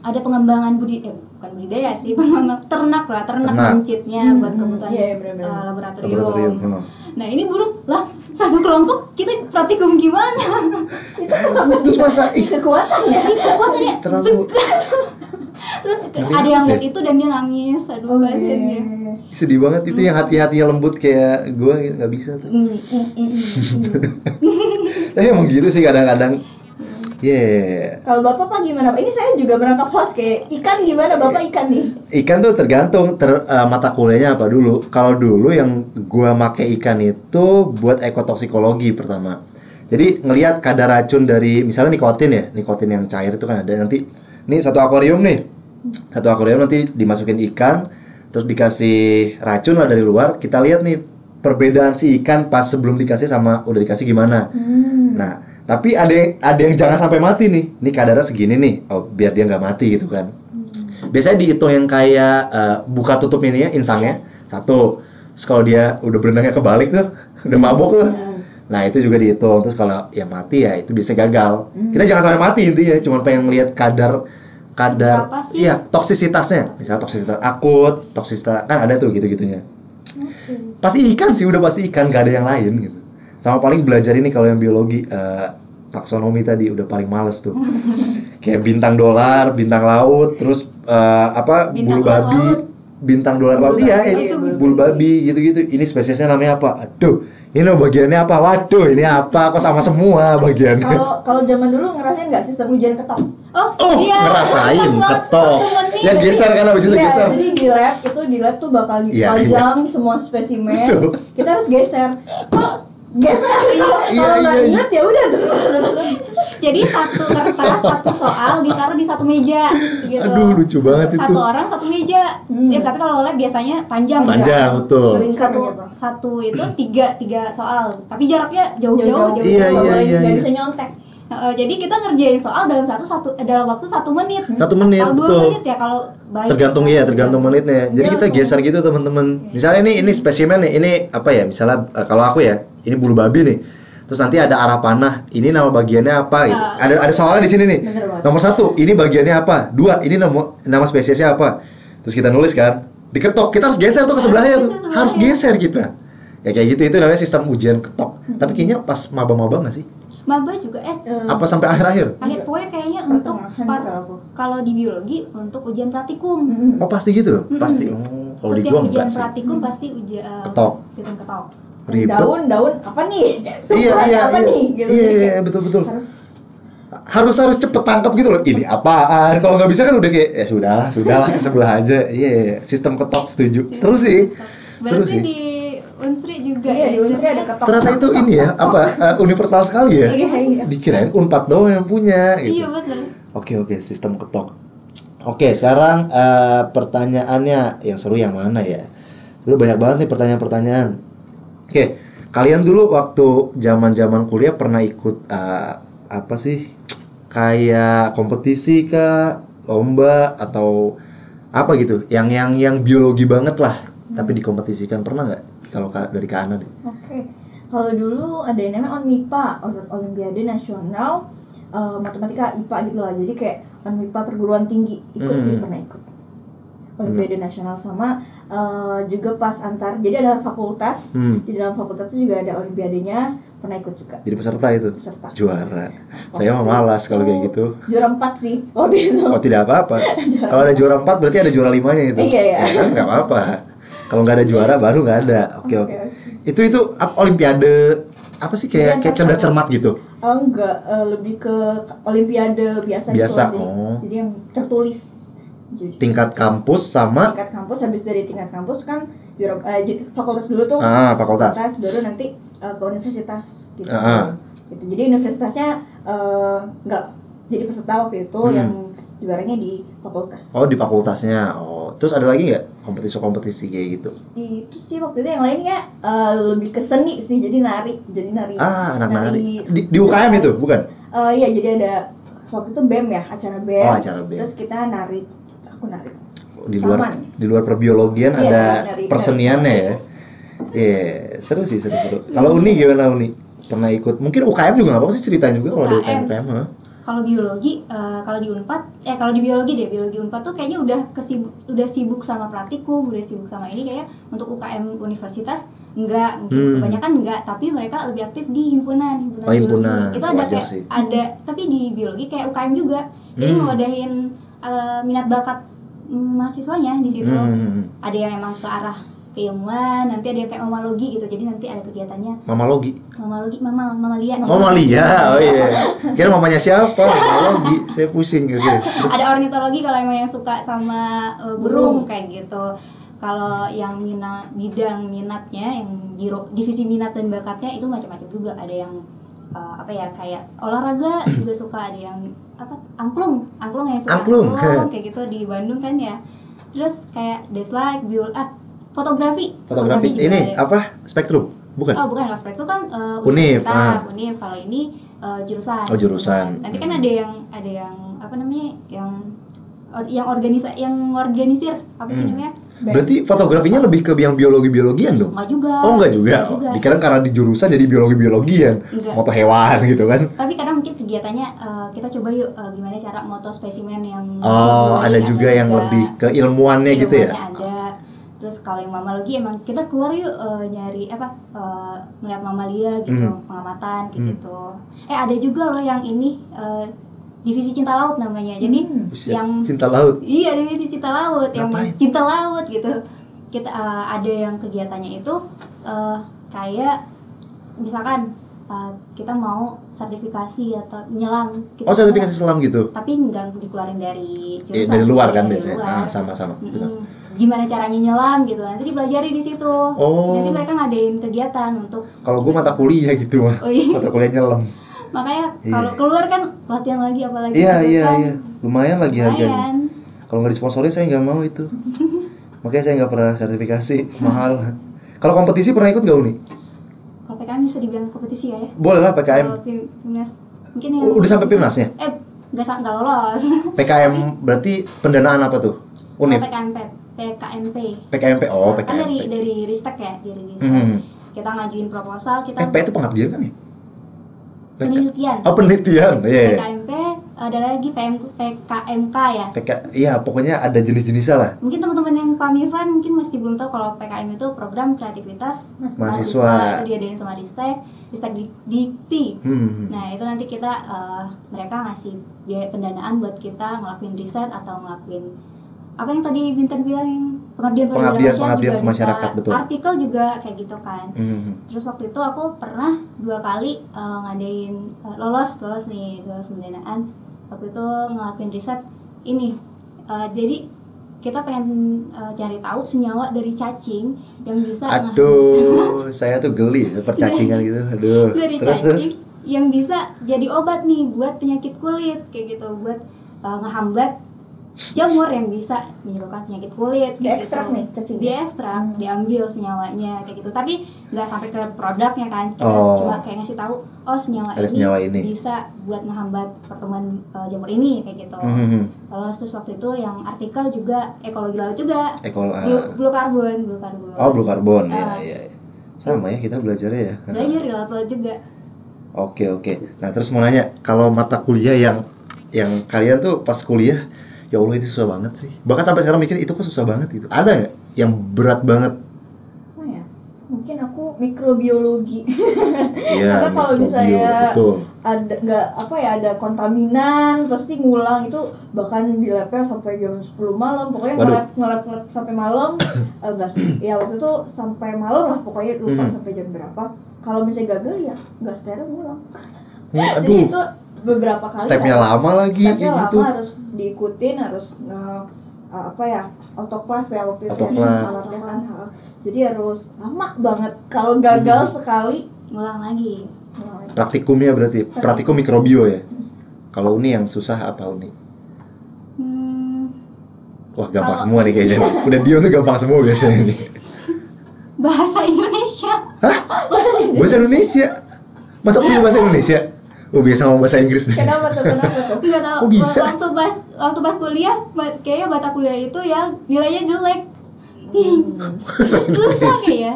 ada pengembangan bukan budidaya sih, ternak mencitnya buat kebutuhan laboratorium. Nah ini burung lah satu kelompok kita praktikum gimana? Itu terus masa kekuatannya. Terus ada yang lihat itu dan dia nangis, aduh kasihan dia. Sedih banget itu yang hati-hatinya lembut kayak gue nggak bisa tuh. Tapi emang gitu sih kadang-kadang. Kalau Bapak Pak gimana Pak? Ini saya juga menangkap host kayak ikan gimana Bapak ikan nih? Ikan tuh tergantung mata kuliahnya apa dulu. Kalau dulu yang gua make ikan itu buat ekotoksikologi pertama. Jadi ngelihat kadar racun dari misalnya nikotin yang cair itu kan ada nanti. Nih satu akuarium nanti dimasukin ikan, terus dikasih racun lah dari luar. Kita lihat nih perbedaan si ikan pas sebelum dikasih sama udah dikasih gimana. Nah. Tapi ada yang jangan sampai mati nih. Ini kadarnya segini nih. Oh, biar dia nggak mati gitu kan. Biasanya dihitung yang kayak buka tutup ini ya, insangnya 1. Terus kalau dia udah berenangnya kebalik tuh, udah mabok tuh. Nah itu juga dihitung. Terus kalau yang mati ya itu bisa gagal. Kita jangan sampai mati intinya, cuma pengen ngelihat kadar iya toksisitasnya. Misalnya toksisitas akut, toksisitas kan ada tuh gitu-gitunya. Pasti ikan sih, udah pasti ikan, gak ada yang lain gitu. Sama paling belajar ini kalau yang biologi taksonomi tadi udah paling males tuh. Kayak bintang dolar, bintang laut, terus bulu babi, bintang dolar laut, iya bulu babi gitu-gitu. Ini spesiesnya namanya apa? Aduh, ini bagiannya apa? Waduh, ini apa? Kok sama semua bagiannya? Kalau zaman dulu ngerasain nggak sistem ujian ketok? Iya. Ngerasain ketok. Yang geser kan abis itu geser. Jadi di lab tuh bakal dipajang semua spesimen. Betul. Kita harus geser. Geser. Kalau nggak ingat ya udah tuh. Jadi satu kertas, satu soal ditaruh di satu meja gitu. Aduh, lucu banget itu. Satu orang satu meja. Ya, tapi kalau lab biasanya panjang. Panjang, betul. Satu itu tiga soal. Tapi jaraknya jauh-jauh. Iya. Nggak bisa nyontek. Jadi kita ngerjain soal dalam waktu 1 menit. 1 menit, atau 2 betul. menit ya kalau baik. Tergantung menitnya. Jadi kita geser gitu teman-teman. Misalnya ini spesimen nih, ini apa ya? Misalnya kalau aku ya, ini bulu babi nih. Terus nanti ada arah panah. Ini nama bagiannya apa gitu. Ada soalnya di sini nih. Nomor 1, ini bagiannya apa? 2, ini nama spesiesnya apa? Terus kita nulis kan. Diketok, kita harus geser tuh ke sebelahnya tuh. Harus geser kita. Ya kayak gitu, itu namanya sistem ujian ketok. Tapi kayaknya pas maba-maba enggak sih? Maba juga apa sampai akhir-akhir? Akhir pokoknya kayaknya untuk kalau di biologi untuk ujian praktikum. Oh pasti gitu? Pasti. Kalau di setiap gua ujian enggak sih. Praktikum pasti ketok. Sistem ketok. Ribet. Daun apa nih? Iya. Nih? Gitu. Iya, betul. Harus cepet tangkap gitu loh. Ini apaan? Kalau nggak bisa kan udah kayak sudahlah ke sebelah aja. Iya, sistem ketok setuju. Seru sih. Berarti di Unsri juga. Iya, di Unsri ada ketok. Ternyata itu ini ya, universal sekali ya. Iya. Dikirain Unpad doang yang punya gitu. Iya, benar. Oke, sistem ketok. Oke, sekarang pertanyaannya yang seru yang mana ya? Udah banyak banget nih pertanyaan-pertanyaan. Oke, kalian dulu waktu zaman-zaman kuliah pernah ikut apa sih? Kayak kompetisi kah, lomba atau apa gitu? Yang biologi banget lah, tapi dikompetisikan, pernah nggak? Kalau dari Kak Ana deh. Oke. Kalau dulu ada yang namanya ONMIPA, Olimpiade Nasional Matematika IPA gitu lah. Jadi kayak ONMIPA perguruan tinggi pernah ikut. Olimpiade Nasional sama juga pas antar. Jadi ada fakultas, di dalam fakultas itu juga ada olimpiadenya, pernah ikut juga. Jadi peserta itu? Peserta. Juara. Saya mah malas kalau kayak gitu. Juara 4 sih waktu itu. Oh, tidak apa-apa. Kalau ada juara 4 berarti ada juara 5-nya itu. Iya. Ya kan enggak apa-apa. Kalau nggak ada juara baru nggak ada. Oke. Itu olimpiade apa sih kayak cerdas cermat gitu? Enggak, lebih ke olimpiade biasa gitu aja. Jadi yang tertulis. Tingkat kampus sama tingkat kampus, habis dari tingkat kampus kan fakultas dulu tuh. Fakultas. Baru nanti ke universitas gitu. Gitu. Jadi universitasnya enggak jadi peserta waktu itu, yang juaranya di fakultas. Oh, di fakultasnya. Terus ada lagi nggak kompetisi kayak gitu? Itu sih waktu itu yang lainnya lebih ke seni sih, jadi nari. Anak nari. Di UKM itu, bukan? Iya, jadi ada waktu itu BEM ya, acara BEM. Acara BEM. Terus kita nari, aku nari. Di luar perbiologian ada perseniannya ya. Iya, seru sih, seru. Kalau Uni gimana Uni? Pernah ikut? Mungkin UKM juga nggak apa-apa sih ceritain juga kalau ada UKM. Kalau biologi, kalau di Unpad, kalau di biologi Unpad tuh kayaknya udah sibuk sama praktikum, udah sibuk sama ini, kayak untuk UKM universitas enggak, mungkin kebanyakan enggak, tapi mereka lebih aktif di himpunan himpunan. Itu ada kayak ada, tapi di biologi kayak UKM juga. Jadi ngewadahin minat bakat mahasiswanya di situ. Ada yang emang ke arah keilmuan, nanti ada yang kayak mamalogi gitu, jadi nanti ada kegiatannya. Mamalia. Oh iya. Kira mamanya siapa? Mamalogi, saya pusing gitu. Ada ornitologi kalau emang yang suka sama burung kayak gitu. Kalau yang bidang minatnya, yang divisi minat dan bakatnya itu macam-macam juga. Ada yang kayak olahraga juga suka, ada yang angklung yang suka angklung kayak gitu di Bandung kan ya. Terus kayak dislike fotografi ini ada. Spektrum bukan? Bukan, kalau spektrum kan Unif. Kalau ini jurusan. Jurusan. Nanti kan ada yang yang yang organisir apa sih namanya? Berarti fotografinya lebih ke yang biologian dong? Enggak juga. Oh enggak juga. Dikira karena di jurusan jadi biologian. Moto hewan gitu kan? Tapi kadang mungkin kegiatannya kita coba yuk gimana cara moto spesimen yang. Oh ada juga yang lebih ke ilmuannya gitu ya? Ada. Terus kalau yang mamalogi emang kita keluar yuk nyari melihat mamalia gitu, pengamatan gitu. Ada juga loh yang ini. Divisi cinta laut namanya. Jadi yang cinta laut. Iya, divisi cinta laut. Ngapain? Yang cinta laut gitu. Kita ada yang kegiatannya itu kayak misalkan kita mau sertifikasi atau menyelam gitu. Oh, sertifikasi selam gitu. Tapi nggak dikeluarin dari jurusan. Dari luar kan biasanya. Sama-sama. Gimana caranya nyelam gitu. Nanti dipelajari di situ. Nanti mereka ngadain kegiatan untuk. Kalau gue mata kuliah gitu mah. Oh, iya. Mata kuliah nyelam. Makanya kalau keluar kan latihan lagi apalagi iya lumayan lagi harganya. Kalau nggak disponsorin saya nggak mau itu. Makanya saya nggak pernah sertifikasi mahal. Kalau kompetisi pernah ikut nggak Uni? Kalau PKM bisa dibilang kompetisi ya? Boleh lah PKM. Pimnas mungkin ya. Udah sampai Pimnasnya? Nggak lolos. PKM berarti pendanaan apa tuh? Unip. PKMP. Oh PKMP. Kan dari Ristek ya, dari Ristek. Kita ngajuin proposal kita. P itu pengabdian kan ya? Penelitian. Oh penelitian, iya. PKMP ada lagi PKMK ya. Iya pokoknya ada jenis-jenisnya lah. Mungkin teman-teman yang pamifran mungkin masih belum tahu kalau PKM itu program kreativitas mahasiswa. Itu diadain sama Ristek Dikti. Nah itu nanti kita mereka ngasih biaya pendanaan buat kita ngelakuin riset atau ngelakuin apa yang tadi Bintan bilang yang pengabdian ke masyarakat betul. Artikel juga kayak gitu kan. Terus waktu itu aku pernah 2 kali ngadain lolos pendanaan. Waktu itu ngelakuin riset ini. Jadi kita pengen cari tahu senyawa dari cacing yang bisa. Aduh, saya tuh geli percacingan gitu. Aduh. Dari cacing yang bisa jadi obat nih buat penyakit kulit kayak gitu, buat ngehambat jamur yang bisa menyebabkan penyakit kulit. Diekstrak nih cacingnya. Diekstrak, diambil senyawanya kayak gitu. Tapi nggak sampai ke produknya kan. Kita cuma kayak ngasih tahu, senyawa ini bisa buat ngehambat pertumbuhan jamur ini kayak gitu. Terus waktu itu yang artikel juga ekologi laut juga. Blue carbon. Oh, blue carbon. Iya. Sama ya kita belajarnya ya. Belajar di laut juga. Oke. Nah, terus mau nanya, kalau mata kuliah yang kalian tuh pas kuliah ya Allah ini susah banget sih. Bahkan sampai sekarang mikir itu kok susah banget gitu. Ada nggak yang berat banget? Oh ya, mungkin aku mikrobiologi. Iya. Karena kalau misalnya ada kontaminan pasti ngulang itu bahkan di labnya sampai jam 10 malam. Pokoknya ngelap sampai malam. Enggak sih. Ya waktu itu sampai malam lah pokoknya lupa sampai jam berapa. Kalau misalnya gagal ya enggak steril ngulang. Jadi itu beberapa kali stepnya lama lagi stepnya gitu. Lama harus diikutin, harus autoclave ya waktu itu alatnya kan. Jadi harus lama banget. Kalau gagal sekali ngulang lagi. Praktikumnya berarti praktikum mikrobio ya. Kalau Uni yang susah apa Uni? Wah gampang semua nih kayaknya. Udah dia tuh gampang semua biasanya nih. Bahasa Indonesia. Hah? Bahasa Indonesia? Mata kuliah bahasa Indonesia? Biasa ngomong bahasa Inggris nih. Kenapa tuh? Enggak tahu. Kok bisa? Waktu pas kuliah, kayaknya mata kuliah itu ya nilainya jelek. Susah kayak ya.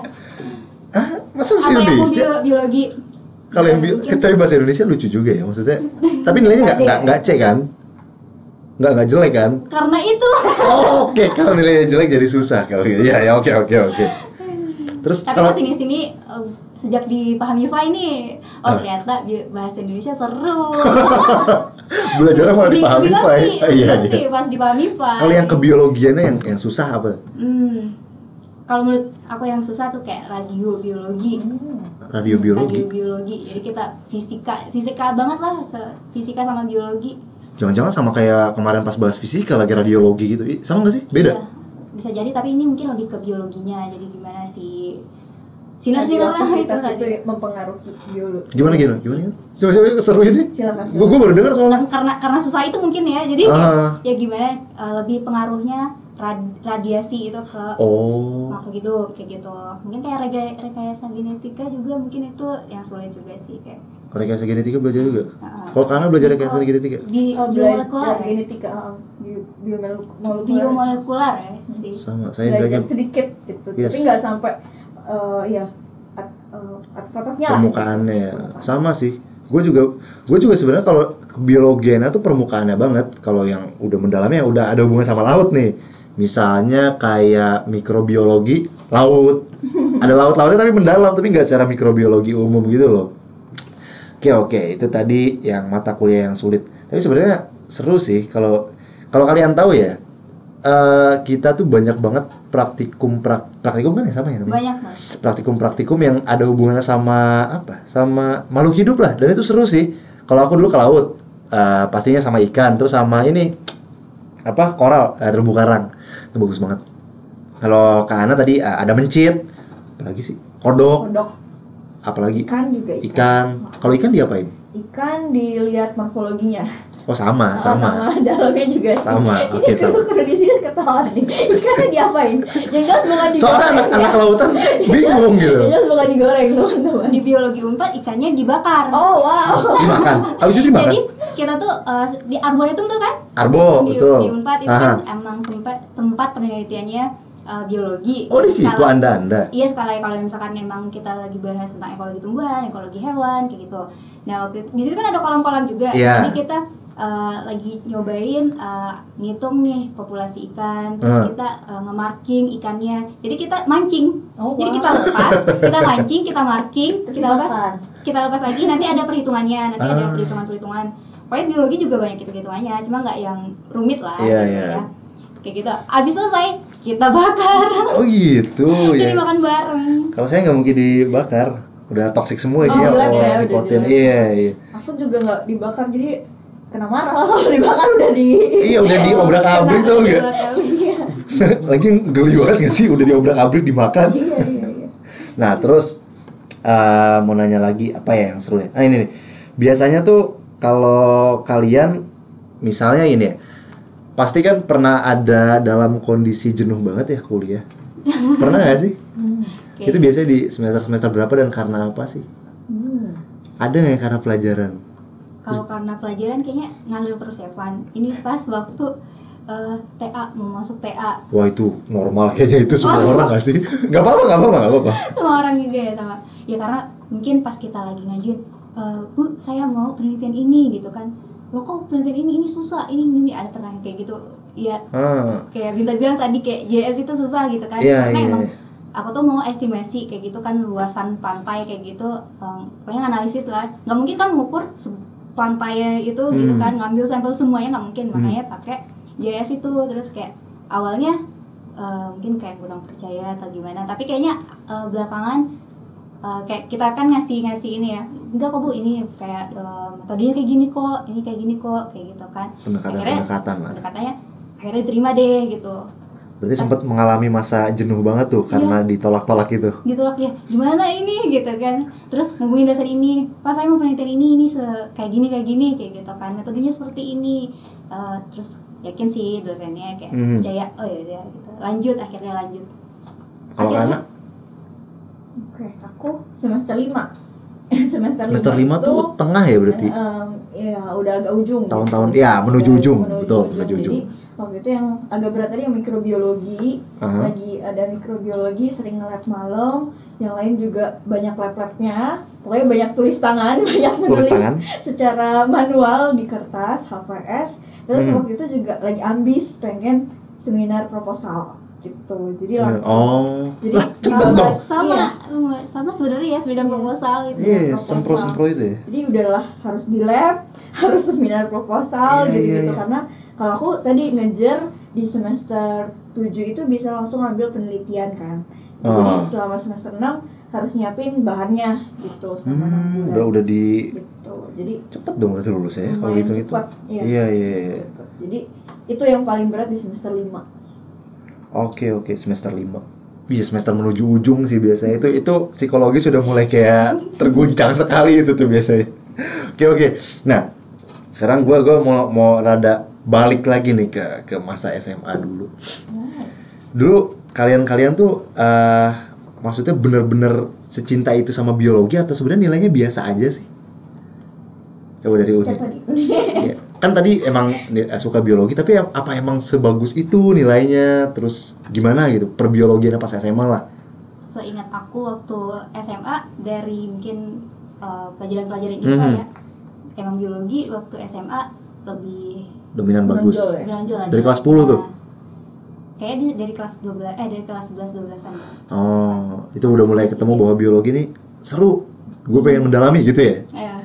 Masa bahasa Indonesia? Apa yang biologi? Kalau yang tapi bahasa Indonesia lucu juga ya maksudnya. Tapi nilainya nggak C kan? Nggak jelek kan? Karena itu. Oke. Kalau nilainya jelek jadi susah kalau gitu. Ya oke. Terus tapi kesini sejak di Pahamifa ini, ternyata bahasa Indonesia seru. Belajar malah di Pahamifa ya. Iya. Pas di Pahamifa. Kalau yang kebiologiannya yang susah apa? Kalau menurut aku yang susah tuh kayak radiobiologi. Radiobiologi. Jadi kita fisika banget lah, fisika sama biologi. Jangan-jangan sama kayak kemarin pas bahas fisika lagi radiologi gitu. Sama nggak sih? Beda? Iya, bisa jadi tapi ini mungkin lebih ke biologinya. Jadi gimana sih sinar-sinar lah itu mempengaruhi biologi. Gimana? Coba seru ini. Silakan. Gue baru dengar soalnya. Karena susah itu mungkin ya. Jadi ya gimana lebih pengaruhnya radiasi itu ke makhluk hidup kayak gitu. Mungkin kayak rekayasa genetika juga mungkin itu yang sulit juga sih kayak. Rekayasa genetika belajar juga. Kalau Kana belajar rekayasa genetika? Belajar genetika biomolekular ya sih. Sama, saya belajar sedikit gitu. Tapi nggak sampai atas-atasnya permukaannya ya. Sama sih. Gue juga sebenarnya kalau biologinya tuh permukaannya banget. Kalau yang udah mendalamnya udah ada hubungan sama laut nih. Misalnya kayak mikrobiologi laut. Ada laut-lautnya tapi mendalam, tapi nggak secara mikrobiologi umum gitu loh. Oke, itu tadi yang mata kuliah yang sulit. Tapi sebenarnya seru sih kalau kalian tahu ya. Kita tuh banyak banget praktikum kan ya sama ya namanya? Banyak banget. Praktikum yang ada hubungannya sama sama makhluk hidup lah, dan itu seru sih. Kalau aku dulu ke laut, pastinya sama ikan, terus sama ini koral, terumbu karang. Itu bagus banget. Kalau Kak Ana tadi ada mencit, apalagi sih? Kodok. Apalagi? Ikan juga. Ikan. Kalau ikan diapain? Ikan dilihat morfologinya. Oh sama. Dalamnya juga. Sama. Ini kru di sini ketawa nih. Ikannya diapain? Jangan bukan digoreng. Soalnya anak lautan bingung gitu. Jangan bukan digoreng teman-teman. Di biologi Unpad ikannya dibakar. Oh wow. Dimakan. Habis itu dimakan. Jadi kita tuh di Arboretum tuh kan? Arbo, betul. Di Unpad itu kan emang tempat penelitiannya biologi. Oh di situ Anda. Iya sekali kalau misalkan emang kita lagi bahas tentang ekologi tumbuhan, ekologi hewan kayak gitu. Nah waktu di situ kan ada kolam-kolam juga. Yeah. Jadi kita lagi nyobain ngitung nih populasi ikan, terus kita nge-marking ikannya. Jadi kita mancing. Jadi kita lepas, kita mancing, kita marking, terus kita lepas lagi. Nanti ada perhitungannya, ada perhitungan. Pokoknya biologi juga banyak gitu-gituannya, cuma nggak yang rumit lah. Ya. Kayak gitu. Abis selesai kita bakar. Oh gitu. Jadi makan bareng. Kalau saya nggak mungkin dibakar, udah toksik semua sih nikotin. Iya. Aku juga nggak dibakar, jadi kena marah kalau dibakar udah diobrak-abrik tuh enggak? Lagi geli banget nggak sih udah diobrak-abrik dimakan. Iya. Nah terus mau nanya lagi apa ya yang seru ya? Nah ini nih, biasanya tuh kalau kalian misalnya ini ya, pasti kan pernah ada dalam kondisi jenuh banget ya kuliah. Pernah nggak sih? Itu biasanya di semester berapa dan karena apa sih? Ada nggak karena pelajaran? Kalau karena pelajaran kayaknya ngalir terus ya Van. Ini pas waktu TA, mau masuk TA. Wah itu normal kayaknya itu semua orang nggak sih? Nggak apa-apa. Semua orang juga ya sama. Ya karena mungkin pas kita lagi ngajuin, Bu saya mau penelitian ini gitu kan. Loh kok penelitian ini susah, ini ada pernah kayak gitu. Iya. Kayak Binta bilang tadi kayak JS itu susah gitu kan. Karena emang aku tuh mau estimasi kayak gitu kan, luasan pantai kayak gitu, pokoknya analisis lah. Nggak mungkin kan ngukur pantai itu gitu kan, ngambil sampel semuanya nggak mungkin. Makanya pakai JS itu. Terus kayak awalnya mungkin kayak kurang percaya atau gimana, tapi kayaknya belakangan kayak kita kan ngasih ini ya, enggak kok Bu, ini kayak metodenya kayak gini kok, ini kayak gini kok, kayak gitu kan. Pendekatannya akhirnya diterima deh gitu. Berarti sempat mengalami masa jenuh banget tuh karena ditolak-tolak itu. Ditolak ya, gimana ini gitu kan. Terus ngomongin dasar ini, Pak saya mau penelitian ini kayak gini kayak gitu kan. Metodenya seperti ini. Terus yakin sih dosennya kayak percaya, oh ya udah gitu. Akhirnya lanjut. Kalau anak? Oke, aku semester 5. semester 5 tuh tengah ya berarti? Ya udah agak ujung. Tahun-tahun ya menuju ujung. Betul, menuju ujung. Jadi waktu itu yang agak berat tadi yang mikrobiologi, lagi ada mikrobiologi, sering nge-lab malam, yang lain juga banyak lab-labnya, pokoknya banyak tulis tangan, banyak menulis secara manual di kertas, HVS. Terus waktu itu juga lagi ambis pengen seminar proposal gitu, jadi langsung jadi sama sebenarnya ya seminar proposal gitu. Iya, sempro itu ya. Jadi udahlah harus di lab, harus seminar proposal gitu. Karena kalau aku tadi ngejar di semester 7 itu bisa langsung ambil penelitian kan. Jadi selama semester 6 harus nyiapin bahannya gitu sama 6 bulan. Udah di gitu. Jadi cepet dong berarti lulusnya ya kalau hitung itu. Iya. Cepet. Jadi itu yang paling berat di semester 5. Oke, semester 5. Iya, semester menuju ujung sih biasanya. Itu psikologi sudah mulai kayak terguncang sekali itu tuh biasanya. Oke. Nah, sekarang gue mau rada balik lagi nih ke masa SMA dulu. Dulu kalian tuh maksudnya bener-bener secinta itu sama biologi atau sebenarnya nilainya biasa aja sih? Coba dari Uni. Siapa nih? Ya, kan tadi emang suka biologi, tapi apa emang sebagus itu nilainya? Terus gimana gitu perbiologiannya pas SMA lah? Seingat aku waktu SMA dari mungkin pelajaran-pelajaran IPA ya, emang biologi waktu SMA lebih dominan bagus. Menonjol Dari kelas 10 tuh? Kayaknya dari kelas 12 dari kelas 11-12an. Oh, itu udah mulai ketemu bahwa biologi nih seru. Gue pengen mendalami gitu ya? Iya.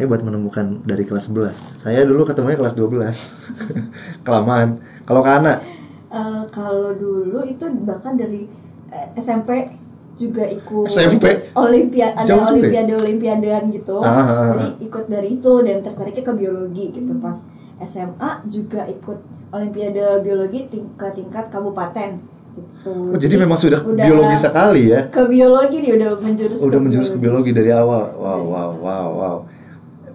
Hebat menemukan dari kelas 11. Saya dulu ketemunya kelas 12. Kelamaan. Kalau Kak Ana? Kalau dulu itu bahkan dari SMP juga ikut SMP? olimpiadean gitu. Jadi ikut dari itu dan tertariknya ke biologi gitu. Pas SMA juga ikut olimpiade biologi tingkat kabupaten gitu. Oh, jadi memang sudah biologi sekali ya? Ke biologi nih udah menjurus ke biologi dari awal. Wow.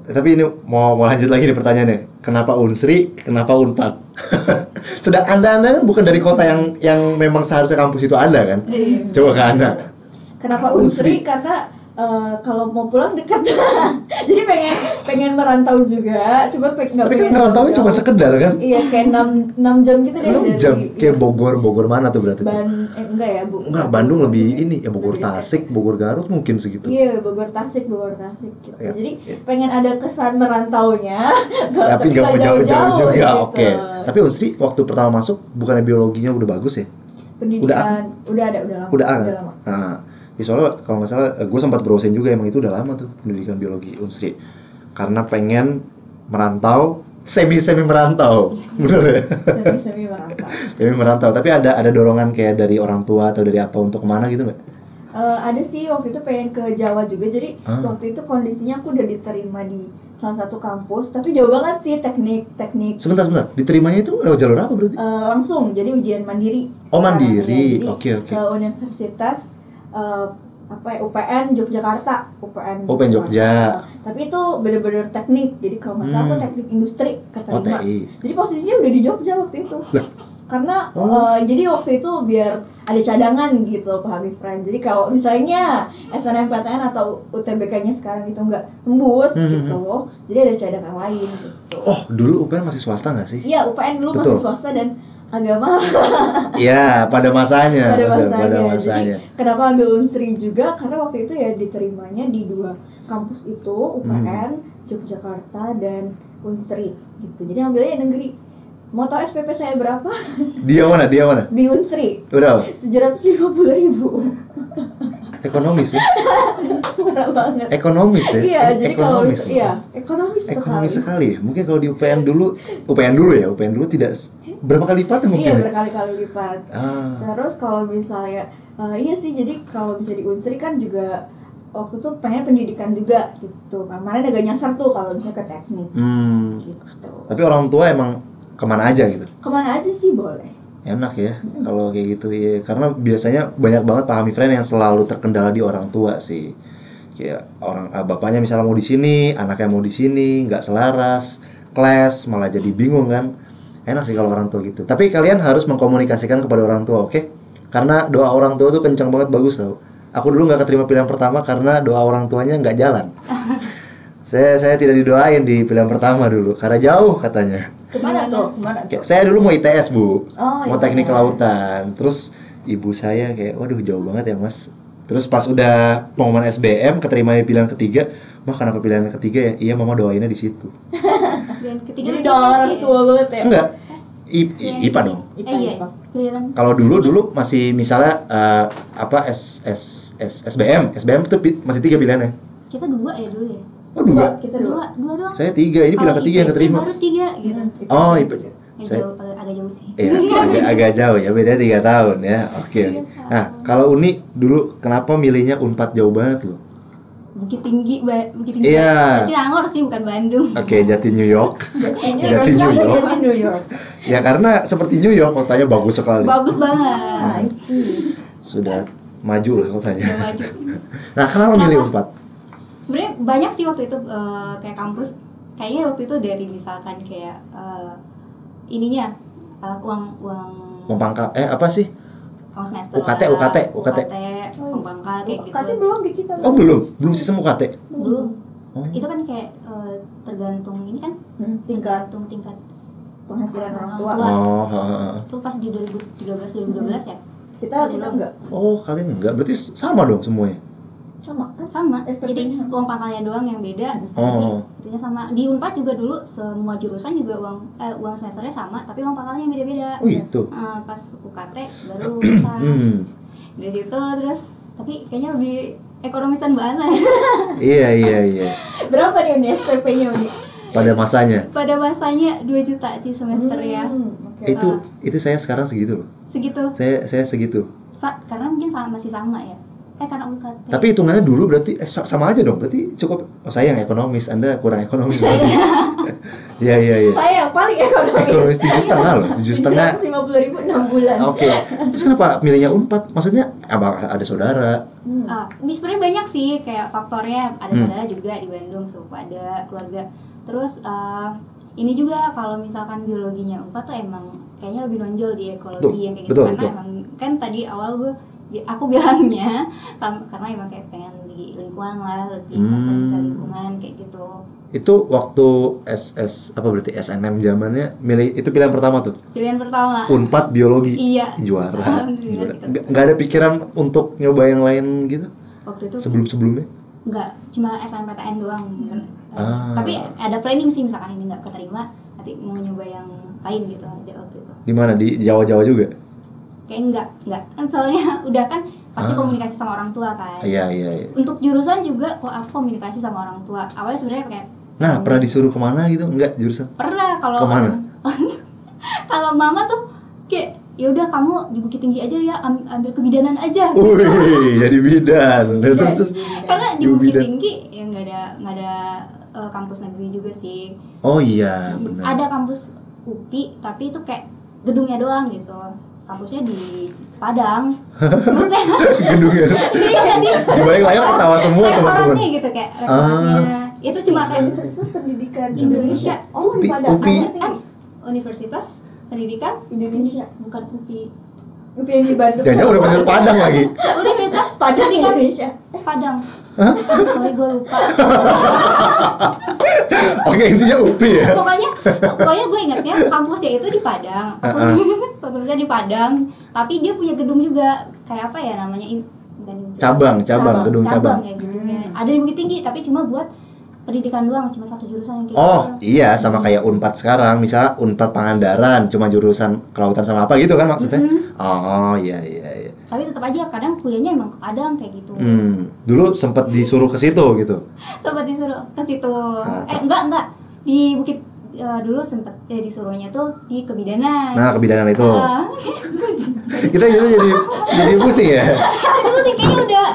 Tapi ini mau lanjut lagi nih pertanyaannya. Kenapa Unsri? Kenapa Unpad? Sudah Anda kan bukan dari kota yang memang seharusnya kampus itu ada kan? Coba ke Anda. Kenapa Unsri? Karena kalau mau pulang dekat. Jadi pengen merantau juga, cuma nggak pengen. Tapi kan merantaunya cuma sekedar kan? Iya, kayak 6 jam gitu deh. 6 jam, kayak Bogor mana tuh berarti? Enggak ya, Enggak, Bandung lebih ini ya, Bogor Tasik, Bogor Garut mungkin segitu. Iya, Bogor Tasik gitu. Ya. Jadi pengen ada kesan merantaunya, tapi nggak jauh-jauh juga. Gitu. Oke. Tapi Unsri waktu pertama masuk bukannya biologinya udah bagus ya? Pendidikan udah lama. Nah, soalnya kalau nggak salah gue sempat browsing juga, emang itu udah lama tuh pendidikan biologi Unsri, karena pengen merantau, semi merantau. Bener ya? Semi merantau. Tapi ada dorongan kayak dari orang tua atau dari apa untuk kemana gitu nggak? Ada sih, waktu itu pengen ke Jawa juga. Jadi waktu itu kondisinya aku udah diterima di salah satu kampus, tapi jauh banget sih teknik. Sebentar. Diterimanya itu lewat jalur apa berarti? Langsung, jadi ujian mandiri. Oh, mandiri. Ya. Oke. Ke Universitas UPN Yogyakarta, UPN Jogja. Tapi itu bener-bener teknik. Jadi kalau nggak salah aku teknik industri keterima. Jadi posisinya udah di Jogja waktu itu. Karena jadi waktu itu biar ada cadangan gitu, Pak Habifran. Jadi kalau misalnya SNMPTN atau UTBK-nya sekarang itu nggak tembus gitu, jadi ada cadangan lain gitu. Oh, dulu UPN masih swasta nggak sih? Iya, UPN dulu masih swasta dan agama. Iya, pada masanya. Jadi kenapa ambil Unsri juga? Karena waktu itu ya diterimanya di 2 kampus itu, UPN Yogyakarta dan Unsri gitu. Jadi ambilnya negeri. Mau tau SPP saya berapa? Dia mana? Di Unsri. Berapa? 750.000. Ekonomis ya? Murah banget. Ekonomis ya? Iya, jadi kalau ekonomis sekali ya. Mungkin kalau di UPN dulu tidak berapa kali lipat mungkin. Iya, berkali-kali lipat. Terus kalau misalnya iya sih, jadi kalau bisa di Unsri kan juga waktu itu pengen pendidikan juga gitu. Kemarin agak nyasar tuh kalau misalnya ke teknik. Gitu. Tapi orang tua emang kemana aja gitu? Kemana aja sih boleh. Enak ya kalau kayak gitu ya, karena biasanya banyak banget Pak Hamifren yang selalu terkendala di orang tua sih. Kayak orang bapaknya misalnya mau di sini, anaknya mau di sini, nggak selaras, clash, malah jadi bingung kan. Enak sih kalau orang tua gitu. Tapi kalian harus mengkomunikasikan kepada orang tua, oke? Karena doa orang tua tuh kencang banget, bagus tau. Aku dulu nggak keterima pilihan pertama karena doa orang tuanya nggak jalan. Saya tidak didoain di pilihan pertama dulu karena jauh katanya. Kemana tuh? Saya dulu mau ITS, Bu. Mau teknik kelautan. Terus ibu saya kayak, waduh jauh banget ya Mas. Terus pas udah pengumuman SBM, keterima di pilihan ketiga, Mah kenapa pilihan ketiga ya? Iya, Mama doainnya di situ. Jadi doa orang tua banget ya? Enggak. IPA dong. IPA. Kalau dulu masih misalnya SBM itu masih 3 pilihannya. Kita 2 ya dulu ya. Oh 2? Kita 2 doang. Saya 3, ini pilihan ketiga yang keterima. Baru 3 gitu. Oh, agak jauh sih. Iya, agak jauh ya, beda 3 tahun ya. Oke. Nah, kalau Uni dulu kenapa milihnya Unpad jauh banget loh? Bukit Tinggi. Iya. Jati Angor sih, bukan Bandung. Oke, Jati New York. Jati New York. Ya karena seperti New York, kotanya bagus sekali. Bagus banget. Sudah maju lah kotanya. Sudah maju. Nah, kenapa milih Unpad? Sebenarnya banyak sih waktu itu kayak kampus. Kayaknya waktu itu dari misalkan kayak uang pangkal apa sih? Uang semester. UKT. Uang pangkal kayak gitu. UKT belum di kita. Oh, belum sistem UKT. Belum. Itu kan kayak tergantung ini kan, tergantung tingkat penghasilan orang tua. Itu pas di 2013-2012 ya. Kita enggak. Oh, kalian enggak. Berarti sama dong semuanya. Sama. Jadi uang pangkalnya doang yang beda. Itunya sama. Di Unpad juga dulu semua jurusan juga uang semesternya sama, tapi uang pangkalnya yang beda-beda. Oh gitu. Pas UKT baru bisa. Dari situ terus, tapi kayaknya lebih ekonomisan Mbak Ana. Iya. Berapa nih SPP-nya nih? Pada masanya 2 juta sih semester ya. Okay. Itu saya sekarang segitu loh. Segitu. Saya segitu. Karena mungkin masih sama ya. Karena UKT. Tapi hitungannya dulu berarti sama aja dong. Berarti cukup. Saya yang ekonomis, Anda kurang ekonomis berarti. Iya. Saya yang paling ekonomis. 7,5 loh. 750.000 6 bulan. Oke. Terus kenapa milihnya Unpad? Maksudnya apa? Ada saudara? Sebenarnya banyak sih kayak faktornya. Ada saudara juga di Bandung, ada keluarga. Terus ini juga kalau misalkan biologinya Unpad tuh emang kayaknya lebih nonjol di ekologi yang kayak gitu. Karena emang kan tadi awal aku bilangnya karena emang kayak pengen di lingkungan lah, lebih concern ke lingkungan kayak gitu. Itu waktu berarti SNM zamannya milih itu pilihan pertama tuh? Pilihan pertama. Unpad biologi. Iya. Juara. Nggak ada pikiran untuk nyoba yang lain gitu? Waktu itu sebelumnya? Enggak, cuma SNMPTN doang. Tapi ada planning sih, misalkan ini nggak keterima, nanti mau nyoba yang lain gitu ada waktu itu. Di mana? Di Jawa juga? Kayak enggak. Kan soalnya udah kan pasti komunikasi sama orang tua kan. Iya. Untuk jurusan juga kok aku komunikasi sama orang tua. Awalnya sebenarnya kayak pernah disuruh kemana gitu? Enggak jurusan? Pernah. Kalau kemana? Kalau mama tuh kayak ya udah kamu di Bukit Tinggi aja ya, ambil kebidanan aja. Wih, jadi bidan. Terus karena di Bukit Tinggi ya nggak ada kampus negeri juga sih. Oh iya, benar. Ada kampus UPI, tapi itu kayak gedungnya doang gitu. Kampusnya di Padang. Maksudnya gedungnya. Di balik layar ketawa semua teman-teman. Restorannya gitu kayak restorannya. Itu cuma kayak Universitas Pendidikan Indonesia. Oh, di Padang. Universitas Pendidikan Indonesia, bukan UPI. UPI yang di Bandung. Jangan Universitas Padang lagi. Universitas Padang Indonesia. Padang. Sorry gue lupa. Oke, intinya UPI ya. Pokoknya gue ingatnya kampusnya itu di Padang. Kampusnya di Padang, tapi dia punya gedung juga. Kayak apa ya namanya? Cabang, gedung cabang. Kayak gitu. Ada di Bukit Tinggi, tapi cuma buat pendidikan doang, cuma satu jurusan yang kayak gitu. Iya, sama kayak Unpad sekarang. Misalnya Unpad Pangandaran, cuma jurusan kelautan sama apa gitu kan maksudnya? Oh, iya. Tapi tetap aja kadang kuliahnya emang ke Padang kayak gitu. Dulu sempat disuruh ke situ gitu. Sempat disuruh ke situ. Enggak. Di Bukit dulu sempat disuruhnya tuh di Kebidanan. Nah, Kebidanan itu. Kita jadi pusing ya. Kayaknya udah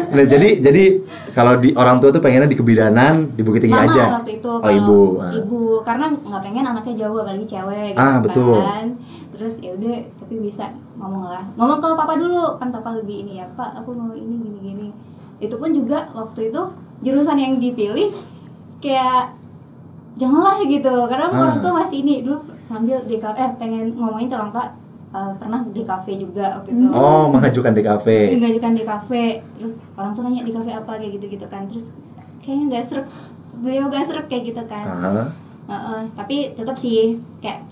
Nah, jadi kalau di orang tua tuh pengennya di Kebidanan, di Bukit Tinggi Mama aja. Waktu itu, ibu. Karena nggak pengen anaknya jauh, apalagi cewek gitu betul. Kan. Terus ya udah, tapi bisa ngomong ke papa dulu, kan papa lebih ini ya, Pak, aku mau ini gini. Itu pun juga waktu itu jurusan yang dipilih kayak janganlah gitu, karena orang tua masih ini dulu ngambil pengen ngomongin ke orang tua. Pernah di kafe juga waktu itu. Mengajukan di kafe. Terus orang tuh nanya di kafe apa kayak gitu kan. Terus kayaknya beliau nggak serap kayak gitu kan. Tapi tetap sih kayak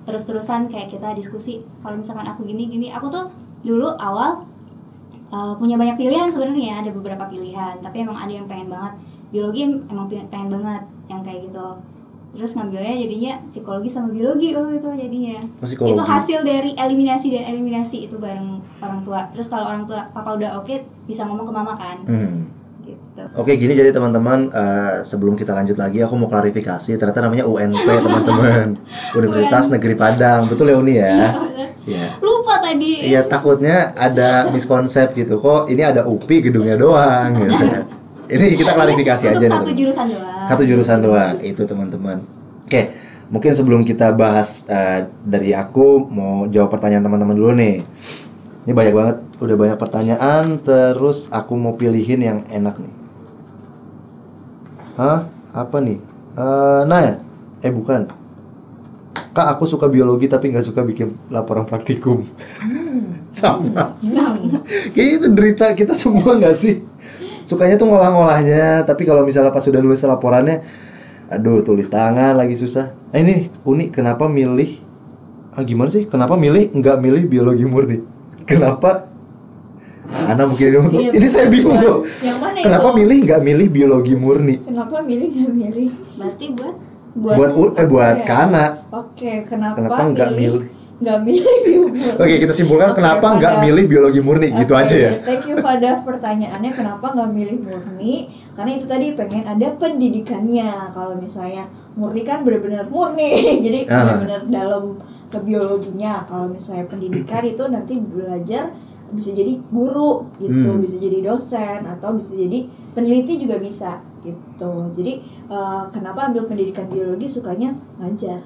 terus-terusan kayak kita diskusi. Kalau misalkan aku gini, aku tuh dulu awal punya banyak pilihan sebenarnya, ada beberapa pilihan. Tapi emang ada yang pengen banget biologi, emang pengen banget yang kayak gitu. Terus ngambilnya jadinya psikologi sama biologi waktu itu jadinya. Itu hasil dari eliminasi itu bareng orang tua. Terus kalau orang tua papa udah oke, bisa ngomong ke mama kan. Gitu. Oke, gini jadi teman-teman, sebelum kita lanjut lagi aku mau klarifikasi, ternyata namanya UNP teman-teman. Universitas Negeri Padang. Betul ya Uni ya? Iya. Lupa tadi. Iya, takutnya ada miskonsep gitu. Kok ini ada UPI gedungnya doang gitu. Ini kita klarifikasi aja nih. Satu jurusan doang itu teman-teman. Oke, mungkin sebelum kita bahas dari aku mau jawab pertanyaan teman-teman dulu nih. Ini banyak banget, udah banyak pertanyaan. Terus aku mau pilihin yang enak nih. Apa nih? Bukan. Kak, aku suka biologi tapi nggak suka bikin laporan praktikum. Sama. Kayaknya itu derita kita semua nggak sih? sukanya tuh ngolah-ngolahnya, tapi kalau misalnya pas sudah nulis laporannya, aduh tulis tangan lagi susah. Ini unik, kenapa milih gimana sih? Kenapa nggak milih biologi murni? Kenapa? Ana mungkin ini saya bingung loh. Yang mana kenapa itu? nggak milih biologi murni? Kenapa milih nggak milih? Berarti buat Kana. Oke, kenapa nggak milih biologi? Oke, kita simpulkan kenapa nggak milih biologi murni, gitu aja ya. Thank you pada pertanyaannya, kenapa nggak milih murni? Karena itu tadi pengen ada pendidikannya. Kalau misalnya murni kan benar-benar murni, jadi benar-benar dalam ke biologinya. Kalau misalnya pendidikan itu nanti belajar bisa jadi guru gitu, bisa jadi dosen atau bisa jadi peneliti juga bisa gitu. Jadi kenapa ambil pendidikan biologi, sukanya ngajar.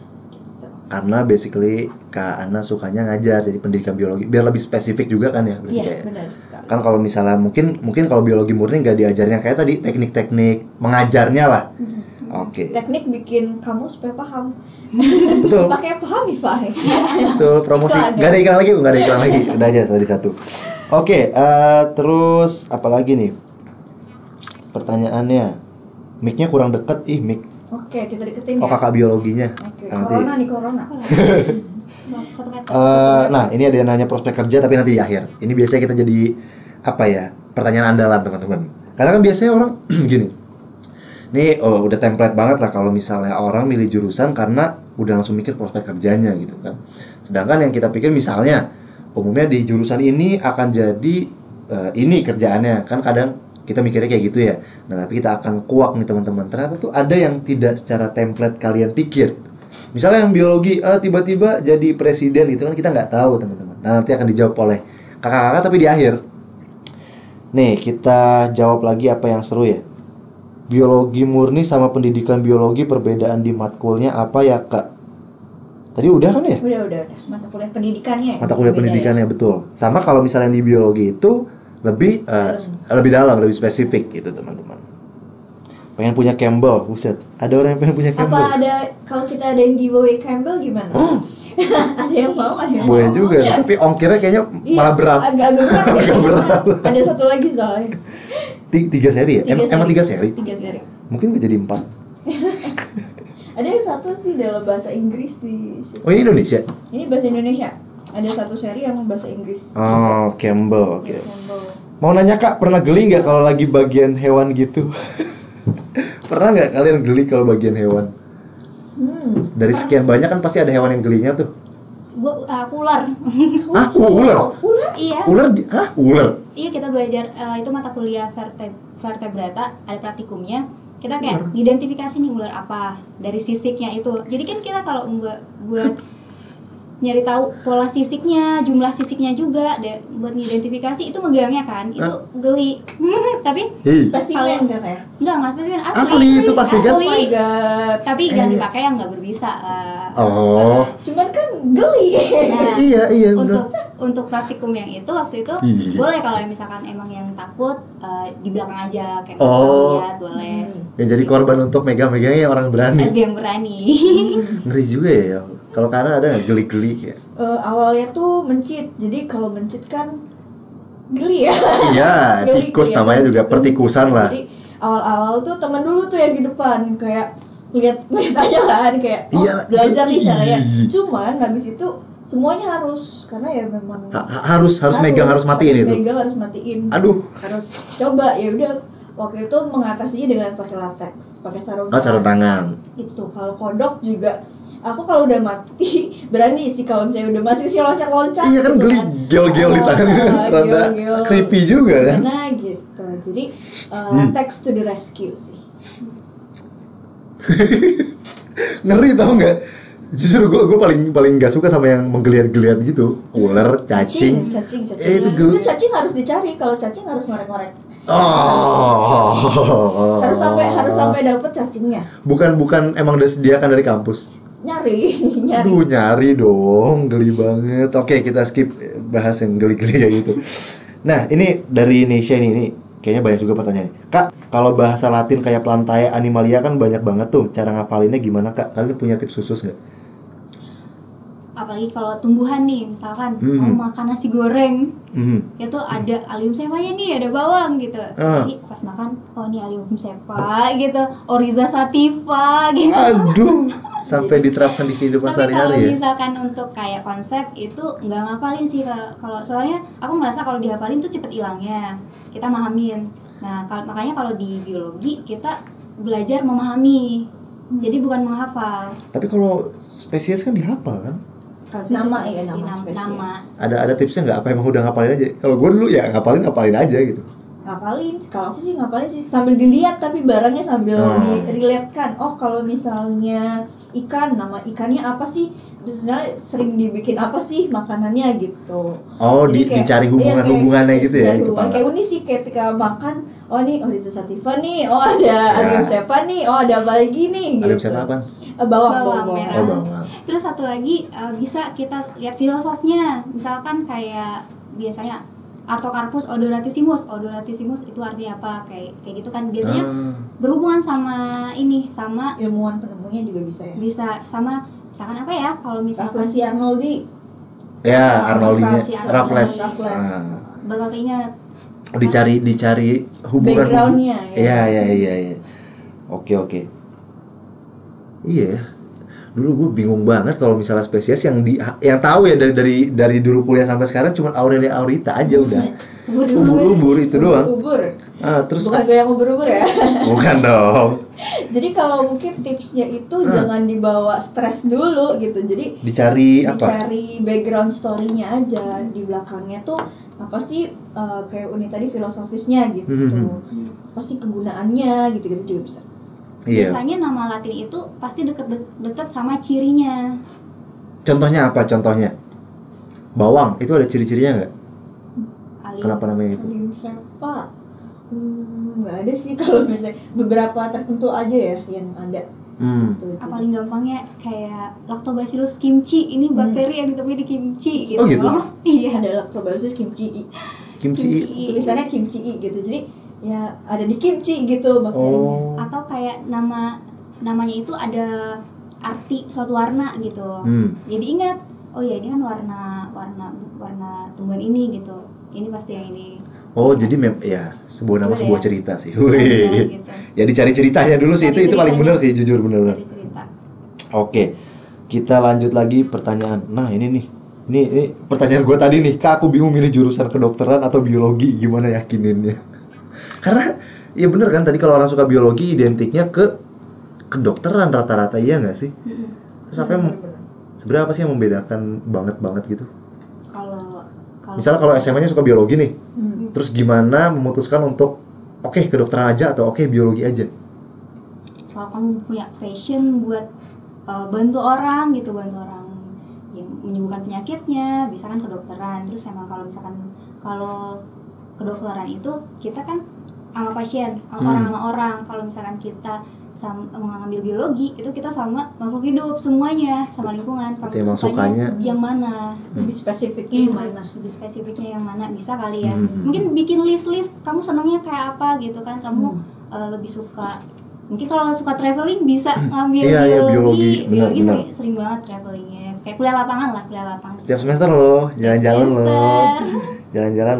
Karena basically Kak Ana sukanya ngajar, jadi pendidikan biologi biar lebih spesifik juga kan ya. Iya, benar sekali. Kan kalau misalnya mungkin kalau biologi murni nggak diajarnya kayak tadi teknik-teknik mengajarnya lah. Oke. Teknik bikin kamu supaya paham. Betul. Pakai Pahami. Betul, promosi. Nggak ada iklan lagi, udah aja tadi satu. Oke, terus apa lagi nih? Pertanyaannya, mic-nya kurang deket, mic. Oke, kita deketin ya. Kakak biologinya. Oke, corona. Satu meter. Nah, ini ada yang nanya prospek kerja tapi nanti di akhir. Ini biasanya kita jadi pertanyaan andalan teman-teman. Karena kan biasanya orang gini. Ini udah template banget lah kalau misalnya orang milih jurusan karena udah langsung mikir prospek kerjanya gitu kan. Sedangkan yang kita pikir misalnya umumnya di jurusan ini akan jadi ini kerjaannya, kan kadang kita mikirnya kayak gitu ya. Nah, tapi kita akan kuak nih teman-teman. Ternyata tuh ada yang tidak secara template kalian pikir. Misalnya yang biologi tiba-tiba jadi presiden gitu kan, kita nggak tahu teman-teman. Nah, nanti akan dijawab oleh kakak-kakak tapi di akhir. Nih, kita jawab lagi apa yang seru ya. Biologi murni sama pendidikan biologi perbedaan di matkulnya apa ya, Kak? Tadi udah kan ya? Udah. Mata kuliah pendidikannya. Mata kuliah pendidikannya ya? Betul. Sama kalau misalnya di biologi itu lebih dalam, lebih spesifik gitu teman-teman. Pengen punya Campbell, buset. Ada orang yang pengen punya Campbell. Apa ada, kalau kita ada yang giveaway Campbell gimana? Ada yang mau, boleh juga, tapi ongkirnya kayaknya malah berat. Agak berat. Ada satu lagi soalnya. 3 seri ya? Emang 3 seri? 3 seri. Mungkin gak jadi 4. Ada yang satu sih dalam bahasa Inggris di situ. Oh, ini Indonesia? Ini bahasa Indonesia. Ada satu seri yang bahasa Inggris. Oh, Campbell, oke. Campbell. Mau nanya Kak, pernah geli nggak kalau lagi bagian hewan gitu? Pernah nggak kalian geli kalau bagian hewan? Dari sekian banyak kan pasti ada hewan yang gelinya tuh. Aku ular. Ular? Iya. Ular? Iya, kita belajar itu mata kuliah vertebrata, ada praktikumnya. Kita kayak identifikasi nih ular apa dari sisiknya itu. Jadi kan kita kalau buat nyari tahu pola sisiknya, jumlah sisiknya juga, buat identifikasi itu megangnya kan, itu geli. Tapi spesimen kan ya? Nggak spesimen, asli itu pasti kan? Oh my god. Tapi jangan dipakai yang nggak berbisa lah. Cuman kan geli. Nah, iya untuk praktikum yang itu waktu itu boleh kalau misalkan emang yang takut di belakang aja kayak lihat boleh. Yang jadi korban untuk megang-megangnya orang berani. Yang berani. Ngeri juga ya. Kalau karena ada nggak geli-geli ya? Awalnya tuh mencit, jadi kalau mencit kan geli ya. Iya, tikus namanya juga pertikusan lah. Jadi awal-awal tuh temen dulu tuh yang di depan kayak lihat aja kan kayak belajar nih caranya. Cuman habis itu semuanya harus karena ya memang harus megang, harus matiin itu. Harus matiin. Aduh. Harus coba ya udah. Waktu itu mengatasinya dengan pakai latex, pakai sarung tangan. Itu kalau kodok juga. Aku kalau udah mati berani sih, kalau misalnya udah masih loncat-loncat. Iya kan, geli gel-gel di tangan itu rada creepy juga kan. Nah gitu. Jadi latex to the rescue sih. Ngeri tau nggak? Jujur gue paling nggak suka sama yang menggeliat-geliat gitu. Ular, cacing. Itu cacing harus dicari. Kalau cacing harus ngorek-ngorek. Harus sampai dapet cacingnya. Bukan emang udah disediakan dari kampus. Nyari. Aduh, nyari dong, geli banget. Oke, kita skip bahas yang geli-geli kayak gitu. Nah, ini dari Indonesia ini kayaknya banyak juga pertanyaannya. Kak, kalau bahasa Latin kayak Plantae, Animalia kan banyak banget tuh. Cara ngapalinnya gimana, Kak? Kalian punya tips khusus nggak? Apa apalagi kalau tumbuhan nih, misalkan mau makan nasi goreng, itu ada Allium cephanya nih, ada bawang gitu. Jadi pas makan, oh ini Allium cepha gitu, Oryza sativa gitu. Aduh, sampai diterapkan di kehidupan sehari-hari ya. Tapi kalau misalkan untuk kayak konsep itu nggak ngapalin sih, kalau soalnya aku merasa kalau dihafalin tuh cepet hilangnya, kita mahamin. Nah makanya kalau di biologi kita belajar memahami. Jadi bukan menghafal. Tapi kalau spesies kan dihafal kan? Nama spesies. Ada tipsnya nggak? Apa emang udah ngapalin aja? Kalau gue dulu ya ngapalin aja gitu. Ngapalin, kalau aku sih ngapalin sih sambil dilihat, tapi barangnya sambil direlatekan. Oh kalau misalnya ikan, nama ikannya apa sih? Misalnya sering dibikin apa sih makanannya gitu. Oh, dicari hubungannya gitu ya? Kayak unik sih ketika makan, oh nih Oryza sativa nih, oh ada Allium cephا nih, oh ada apa lagi nih gitu. Allium cephا apa? Bawang merah. Bawang. Terus satu lagi bisa kita lihat filosofnya. Misalkan kayak biasanya Artocarpus odoratissimus itu artinya apa? Kayak gitu kan biasanya berhubungan sama sama ilmuwan penemunya juga bisa ya. Bisa sama misalkan apa ya? Kalau misalkan si Arnoldi. Ya, Arnoldinya Raffles. Bakal keinget. Dicari hubungan backgroundnya ya. Iya. Oke. Iya. Dulu gue bingung banget kalau misalnya spesies yang tahu ya dari dulu kuliah sampai sekarang cuma Aurelia aurita aja udah. Ubur-ubur itu doang. Ubur. Terus bukan gue yang ubur-ubur ya. Bukan dong. Jadi kalau mungkin tipsnya itu jangan dibawa stres dulu gitu. Jadi dicari background story-nya aja di belakangnya tuh apa sih kayak Uni tadi filosofisnya gitu. Apa sih kegunaannya gitu-gitu juga bisa. Biasanya nama Latin itu pasti deket sama cirinya. Contohnya apa? Bawang itu ada ciri-cirinya nggak? Kenapa namanya itu? Allium cephا. Nggak ada sih kalau misalnya beberapa tertentu aja ya yang ada. Paling gampangnya kayak Lactobacillus kimchi, ini bakteri yang ditemui di kimchi gitu. Oh gitu? Iya. Ada Lactobacillus kimchi. Tulisannya kimchi gitu. Jadi ya ada di kimchi gitu bakterinya. Atau kayak namanya itu ada arti suatu warna gitu. Jadi ingat, oh ya ini kan warna tumbuhan ini gitu. Ini pasti yang ini. Oh, jadi ya sebuah nama sebuah cerita sih. Wih. Gitu. Ya dicari ceritanya dulu sih, itu paling benar sih, jujur benar. Oke. Kita lanjut lagi pertanyaan. Nah, ini pertanyaan gue tadi nih. Kak, aku bingung milih jurusan kedokteran atau biologi, gimana yakininnya? Karena ya bener kan tadi kalau orang suka biologi identiknya ke kedokteran rata-rata, iya nggak sih? Terus sebenarnya apa sih yang membedakan banget gitu? Misalnya kalau SMA-nya suka biologi nih, terus gimana memutuskan untuk oke, kedokteran aja atau oke, biologi aja? Kalau kamu punya passion buat bantu orang yang menyembuhkan penyakitnya, bisa kan kedokteran. Terus emang kalau kedokteran itu kita kan sama pasien, orang sama orang. Kalau misalkan kita mengambil biologi, itu kita sama makhluk hidup semuanya, sama lingkungan. Kamu sukanya yang mana? Lebih spesifiknya yang mana? Bisa kali ya. Mungkin bikin list. Kamu senangnya kayak apa gitu kan? Kamu lebih suka. Mungkin kalau suka traveling bisa ngambil biologi. Biologi sering banget travelingnya. Kayak kuliah lapangan. Setiap semester loh, jalan-jalan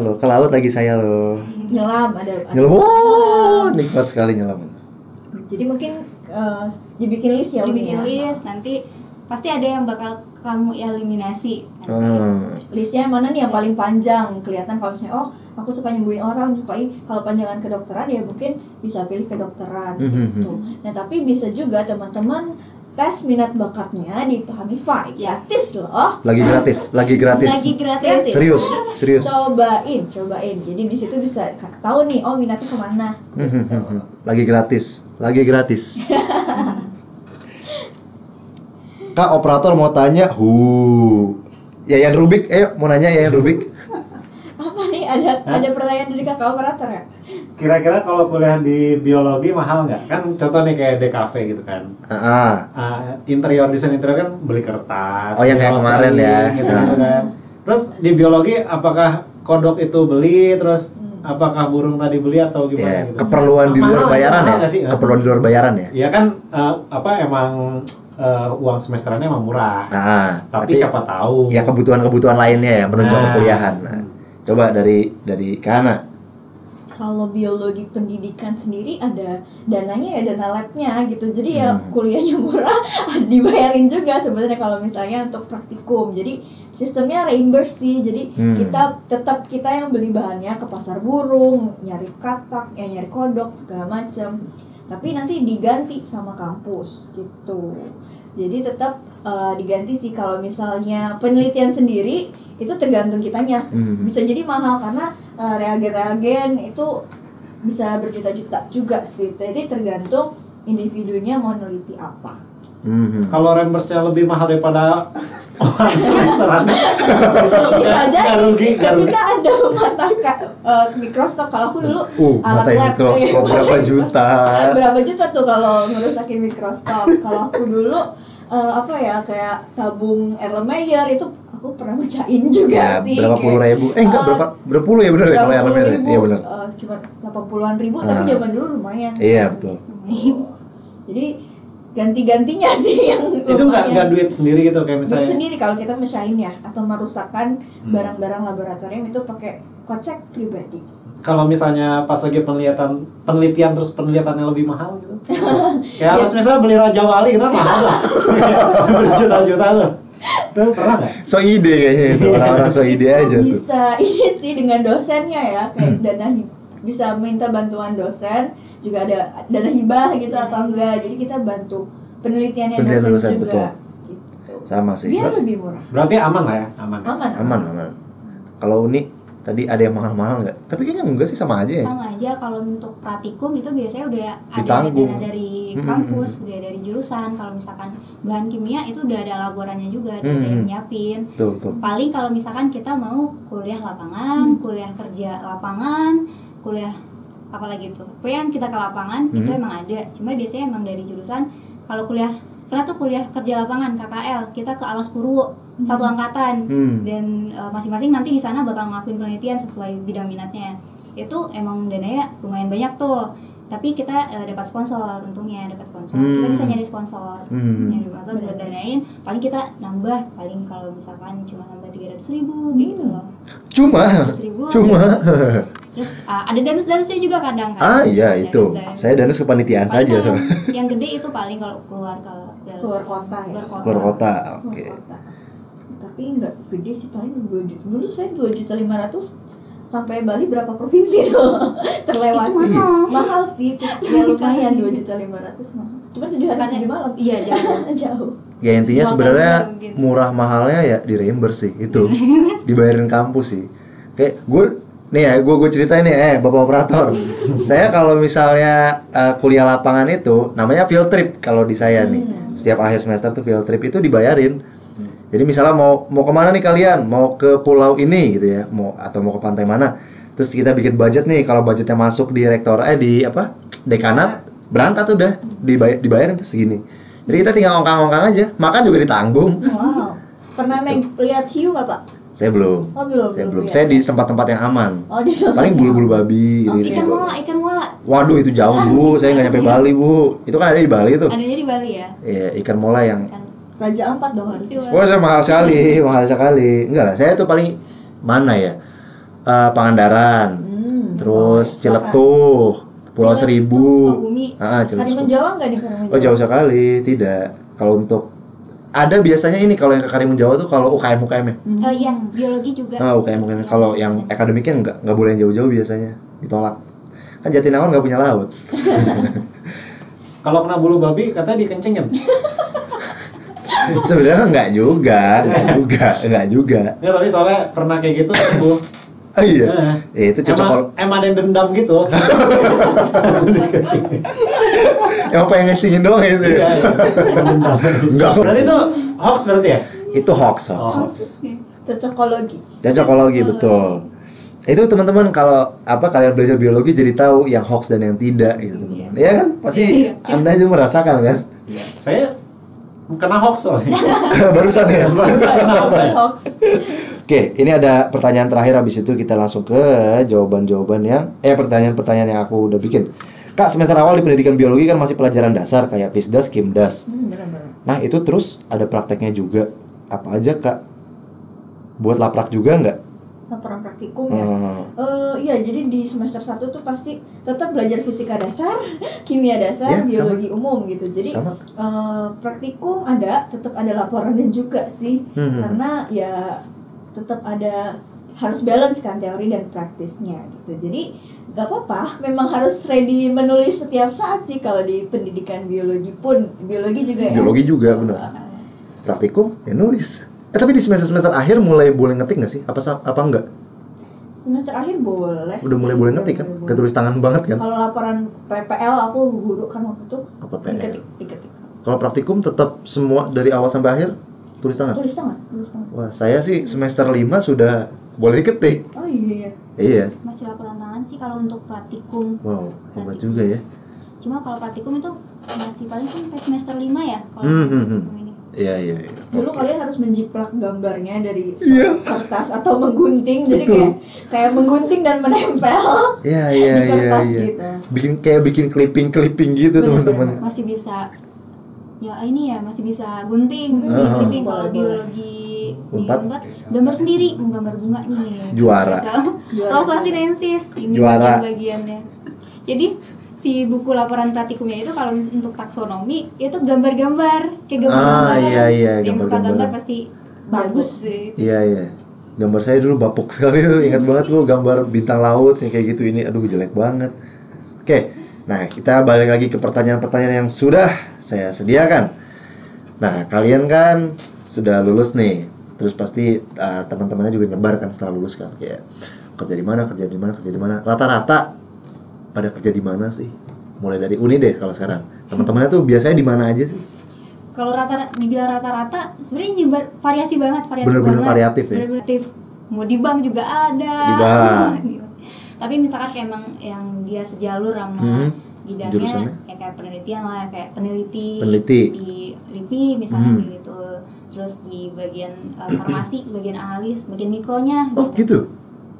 loh. Ke laut lagi saya loh. Nyelam. Oh, nikmat sekali nyelam. Jadi mungkin dibikin list ya. Nanti pasti ada yang bakal kamu eliminasi. Listnya mana nih yang paling panjang, kelihatan kalau misalnya aku suka nyembuhin orang, kalau panjangan kedokteran ya mungkin bisa pilih kedokteran gitu. Nah tapi bisa juga teman-teman tes minat bakatnya di PahamiFi, gratis loh. Lagi gratis. Serius. Cobain. Jadi di situ bisa tahu nih, minatnya kemana. Gitu. Lagi gratis. Kak, operator mau tanya. Yayan Rubik, mau nanya Yayan Rubik. Apa nih? Ada pertanyaan dari kakak operator ya? Kira-kira kalau kuliah di biologi mahal nggak? Kan contoh nih kayak DKV gitu kan. Desain interior kan beli kertas. Oh yang kayak kemarin ya. Gitu kan. Terus di biologi apakah kodok itu beli? Terus apakah burung tadi beli atau gimana? Gitu? Keperluan di luar bayaran ya? Keperluan di luar bayaran ya? Iya kan emang uang semesterannya emang murah. Nah, tapi siapa tahu ya kebutuhan lainnya ya menunjang perkuliahan. Nah, coba dari Kana. Kalau biologi pendidikan sendiri ada dananya ya, dana labnya gitu. Jadi ya kuliahnya murah, dibayarin juga sebenarnya kalau misalnya untuk praktikum. Jadi sistemnya reimburse sih. Jadi kita yang beli bahannya ke pasar burung, nyari katak, nyari kodok segala macam. Tapi nanti diganti sama kampus gitu. Jadi tetap diganti sih. Kalau misalnya penelitian sendiri itu tergantung kitanya. Bisa jadi mahal karena reagen-reagen itu bisa berjuta-juta juga sih. Jadi tergantung individunya mau neliti apa. Kalau reimburse-nya lebih mahal daripada uang semesteran bisa jadi ketika ada mata mikroskop. Kalau aku dulu alat lab mikroskop berapa juta tuh kalau ngerusakin mikroskop. Kalau aku dulu kayak tabung Erlenmeyer itu aku pernah bacain juga ya, sih. Berapa puluh ribu? Berapa puluh ya benar ya kalau Erlenmeyer? Iya benar. Cuma 80-an ribu tapi zaman dulu lumayan. Iya betul. Jadi ganti-gantinya sih yang itu nggak duit sendiri gitu kayak misalnya. Duit sendiri kalau kita mesain ya atau merusakkan barang-barang laboratorium itu pakai kocek pribadi. Kalau misalnya pas lagi penelitian terus penelitiannya lebih mahal gitu. Kayak harus misalnya beli Raja Wali gitu kan mahal tuh. Berjuta-juta tuh. Tuh pernah nggak? So ide kayaknya itu orang-orang so ide aja tuh. Bisa ini sih dengan dosennya ya kayak dana bisa minta bantuan dosen, juga ada dana hibah gitu atau enggak. Jadi kita bantu penelitiannya dosen juga. Betul. Gitu. Sama sih. Biar lebih murah. Berarti aman lah ya, Aman. Kalau Uni tadi ada yang mahal-mahal nggak? Tapi kayaknya enggak sih, sama aja ya. Sama aja. Kalau untuk praktikum itu biasanya udah ditanggung. ada dana dari kampus, udah dari jurusan. Kalau misalkan bahan kimia itu udah ada laborannya juga, ada yang nyiapin. Betul. Paling kalau misalkan kita mau kuliah lapangan, kuliah kerja lapangan, kuliah apalagi itu, yang kita ke lapangan itu emang ada. Cuma biasanya emang dari jurusan. Kalau pernah tuh kuliah kerja lapangan KKL, kita ke Alas Purwo satu angkatan dan masing-masing nanti di sana bakal ngelakuin penelitian sesuai bidang minatnya. Itu emang dananya lumayan banyak tuh. Tapi kita dapat sponsor, untungnya dapat sponsor. Kita bisa nyari sponsor, buat danain. Paling kita nambah, paling kalau misalkan cuma nambah 300.000 gitu loh. Cuma. Terus ada danus-danusnya juga kadang kan. Iya itu. Saya danus kepanitiaan saja. Yang gede itu paling kalau keluar kota ya. Keluar kota. Oke. Tapi nggak gede sih, paling 2 juta. Dulu saya 2.500.000 sampai Bali berapa provinsi tuh terlewati. Mahal sih, ya lumayan 2.500.000 mahal. Cuma 7 hari 7 malam. Iya jauh. Jauh. Ya intinya sebenarnya murah mahalnya ya di reimburse sih itu. Dibayarin kampus sih. Kayak gue ceritain nih, Bapak Operator. Saya kalau misalnya kuliah lapangan itu namanya field trip kalau di saya nih. Setiap akhir semester tuh field trip itu dibayarin. Jadi misalnya mau kemana nih kalian? Mau ke pulau ini gitu ya, mau ke pantai mana? Terus kita bikin budget nih, kalau budgetnya masuk di dekanat, berangkat udah dibayarin tuh segini. Jadi kita tinggal ongkang-ongkang aja, makan juga ditanggung. Wow. Pernah lihat hiu nggak Pak? Saya belum. Oh belum. Saya di tempat-tempat yang aman. Oh, di paling bulu-bulu babi. Ikan mola. Waduh itu jauh Bu, saya nggak nyampe Bali Bu. Itu kan ada di Bali tuh. Adanya di Bali ya? Iya, ikan mola yang Raja Ampat dong harusnya. Wah, saya mahal sekali. Enggak lah, saya tuh paling mana ya? Pangandaran. Terus Ciletuh, Pulau Seribu. Karimun Jawa enggak di Karimun Jawa? Oh, jauh sekali, tidak. Kalau untuk ada biasanya ini kalau yang ke Karimun Jawa tuh kalau UKM ya. Iya, biologi juga. UKM. Kalau yang akademiknya enggak boleh jauh-jauh biasanya, ditolak. Kan Jatinangor enggak punya laut. Kalau kena bulu babi katanya dikencengin. Sebenarnya enggak juga. Ya tapi soalnya pernah kayak gitu Bu. Oh iya. Itu cocok emang ada yang dendam gitu. Langsung dikencingin. Emang pengen ngecingin doang itu ya? Iya. Enggak. Berarti itu hoax berarti ya? Itu hoax. Cocokologi betul. Itu teman-teman kalau kalian belajar biologi jadi tahu yang hoax dan yang tidak gitu teman-teman. Iya kan? Pasti Anda juga merasakan kan? Iya. Saya kena hoax soalnya. Barusan ya? Kena hoax. Oke, ini ada pertanyaan terakhir, habis itu kita langsung ke jawaban-jawaban yang pertanyaan-pertanyaan yang aku udah bikin. Kak, semester awal di pendidikan biologi kan masih pelajaran dasar kayak FISDAS, KIMDAS. Nah itu terus ada prakteknya juga. Apa aja Kak? Buat laprak juga nggak? Laporan praktikum ya. Iya, jadi di semester 1 tuh pasti tetap belajar fisika dasar, kimia dasar, biologi umum gitu. Jadi praktikum tetap ada laporannya juga sih. Karena ya tetap ada, harus balance kan teori dan praktisnya gitu. Jadi gak apa-apa, memang harus ready menulis setiap saat sih kalau di pendidikan biologi pun. Biologi juga ya. Biologi juga benar. Praktikum ya nulis. Tapi di semester akhir mulai boleh ngetik nggak sih? Apa enggak? Semester akhir boleh. Udah mulai boleh ngetik kan? Boleh. Ketulis tangan banget kan? Kalau laporan PPL aku guru kan waktu itu. Diketik. Kalau praktikum tetap semua dari awal sampai akhir tulis tangan. Tulis tangan. Wah, saya sih semester 5 sudah boleh diketik. Oh iya. Iya. Masih laporan tangan sih kalau untuk praktikum. Wow, hebat juga ya. Cuma kalau praktikum itu masih paling sampai semester 5 ya kalau praktikum ini. Iya. Dulu kalian harus menjiplak gambarnya dari kertas atau menggunting, jadi kayak menggunting dan menempel di kertas gitu. Bikin clipping gitu teman-teman. Masih bisa. Ya ini ya masih bisa gunting, clipping. Kalau biologi di Unpad gambar sendiri, menggambar bunga nih. Juara. Rosa sinensis ini bagiannya. Jadi si buku laporan praktikumnya itu kalau untuk taksonomi itu gambar-gambar kayak gambar-gambar. Yang suka gambar pasti bagus sih. Iya. Gambar saya dulu bapuk sekali tuh, ingat banget tuh gambar bintang laut yang kayak gitu ini. Aduh jelek banget. Oke. Nah, kita balik lagi ke pertanyaan-pertanyaan yang sudah saya sediakan. Nah, kalian kan sudah lulus nih. Terus pasti teman-temannya juga nyebar kan setelah lulus kan, kayak kerja di mana. Rata-rata pada kerja di mana sih? Mulai dari uni deh kalau sekarang. Teman-temannya tuh biasanya di mana aja sih? Kalau dibilang rata-rata sebenarnya nyebar variasi banget. Bener-bener variatif ya. Mau di bank juga ada. Di bank. Tapi misalkan kayak emang yang dia sejalur sama bidangnya ya kayak penelitian lah, kayak peneliti di LIPI misalnya gitu. Terus di bagian farmasi, bagian analis, bagian mikronya. Oh gitu.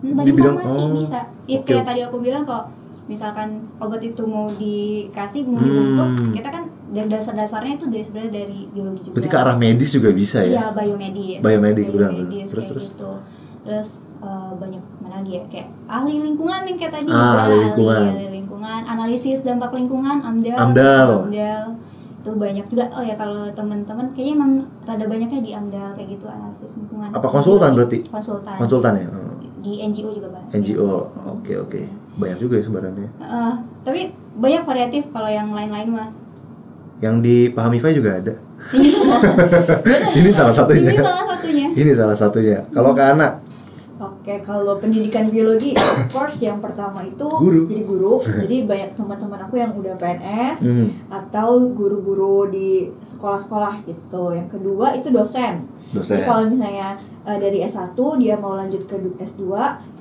Bagian farmasi bisa. Ya kayak tadi aku bilang kok. Misalkan obat itu mau dikasih, mau dibentuk, kita kan dari dasar-dasarnya itu sebenarnya dari biologi juga. Berarti ke arah medis juga bisa ya? Iya, biomedis benar. Terus gitu. Terus banyak mana lagi ya, kayak ahli lingkungan yang kayak tadi. Ahli lingkungan, analisis dampak lingkungan, AMDAL. Itu banyak juga. Oh ya, kalau teman-teman kayaknya emang rada banyaknya di AMDAL kayak gitu, analisis lingkungan. Apa konsultan berarti? Konsultan ya? Di NGO juga banyak. NGO. Oke. Banyak juga ya sebenarnya. Tapi banyak variatif kalau yang lain-lain mah. Yang di Pahamify juga ada. Ini salah satunya. Kalau ke anak? Oke, kalau pendidikan biologi, of course yang pertama itu jadi guru. Jadi banyak teman-teman aku yang udah PNS atau guru-guru di sekolah-sekolah gitu. Yang kedua itu dosen. Jadi kalau misalnya dari S1 dia mau lanjut ke S2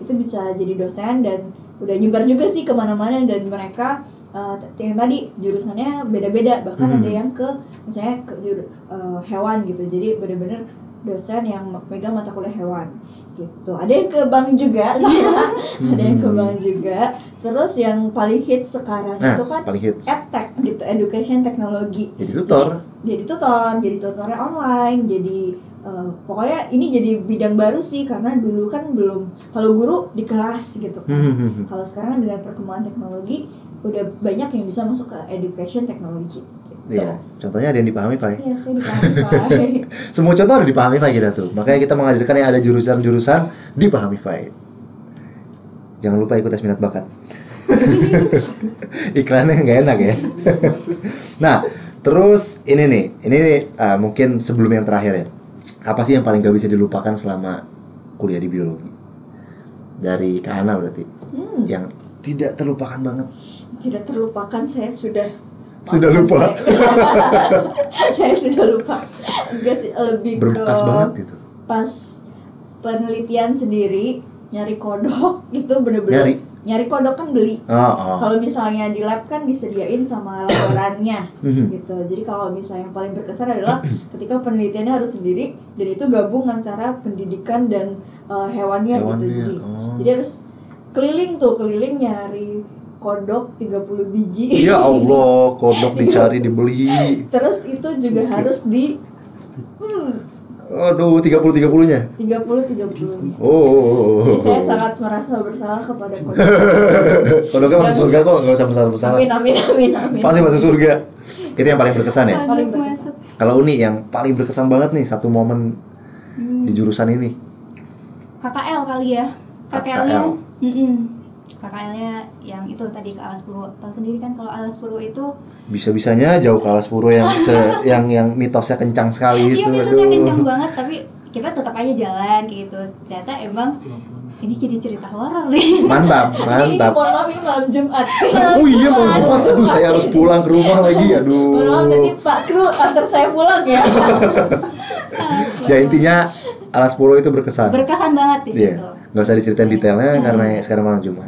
itu bisa jadi dosen dan udah nyebar juga sih kemana-mana, dan mereka yang tadi jurusannya beda-beda, bahkan ada yang ke misalnya ke hewan gitu, jadi benar-benar dosen yang megang mata kuliah hewan gitu. Ada yang ke bank juga sama, ada yang ke bank juga. Terus yang paling hits sekarang itu kan edtech gitu, education teknologi. Jadi tutornya online, jadi pokoknya ini jadi bidang baru sih, karena dulu kan belum, kalau guru di kelas gitu kan. Kalau sekarang dengan perkembangan teknologi udah banyak yang bisa masuk ke education teknologi gitu. Iya, contohnya ada yang dipahami Pak. Iya, saya dipahami Pak. Semua contoh ada dipahami Pak kita tuh. Makanya kita mengajarkan yang ada jurusan-jurusan dipahami Pak. Jangan lupa ikut tes minat bakat. Iklannya nggak enak ya. Nah, terus ini nih mungkin sebelum yang terakhir ya. Apa sih yang paling gak bisa dilupakan selama kuliah di biologi? Dari Kak Ana berarti. Yang tidak terlupakan banget. Tidak terlupakan, saya sudah lupa. Saya sudah lupa. Enggak sih, lebih berbekas ke banget gitu. Pas penelitian sendiri nyari kodok itu bener-bener nyari kodok kan beli. Kalau misalnya di lab kan disediain sama laborannya gitu. Jadi kalau misalnya yang paling berkesan adalah ketika penelitiannya harus sendiri, dan itu gabung antara pendidikan dan hewannya gitu. Jadi harus keliling nyari kodok 30 biji. Ya Allah, kodok dicari dibeli. Terus itu juga harus di Aduh, 30-30-nya. 30-30. Oh. Jadi saya sangat merasa bersalah kepada kodok. Kodoknya masuk surga kok, enggak usah bersalah. Amin. Pasti masuk surga. Itu yang paling berkesan ya. Paling berkesan. Kalau Uni yang paling berkesan banget nih satu momen di jurusan ini. KKL kali ya. KKL. KKL-nya yang itu tadi ke Alas Purwo. Tahu sendiri kan kalau Alas Purwo itu bisa-bisanya jauh ke Alas Purwo yang yang mitosnya kencang sekali itu. Iya, mitosnya kencang banget, tapi kita tetap aja jalan kayak gitu. Ternyata emang ini jadi cerita horor nih. Mantap. Ini mohon maaf, ini malam Jumat. Oh iya, malam Jumat. Aduh, saya harus pulang ke rumah lagi. Aduh. Mohon maaf, jadi Pak Kru antar saya pulang ya. Ya intinya Alas Purwo itu berkesan. Berkesan banget di situ. Nggak usah diceritain detailnya karena sekarang malam Jumat.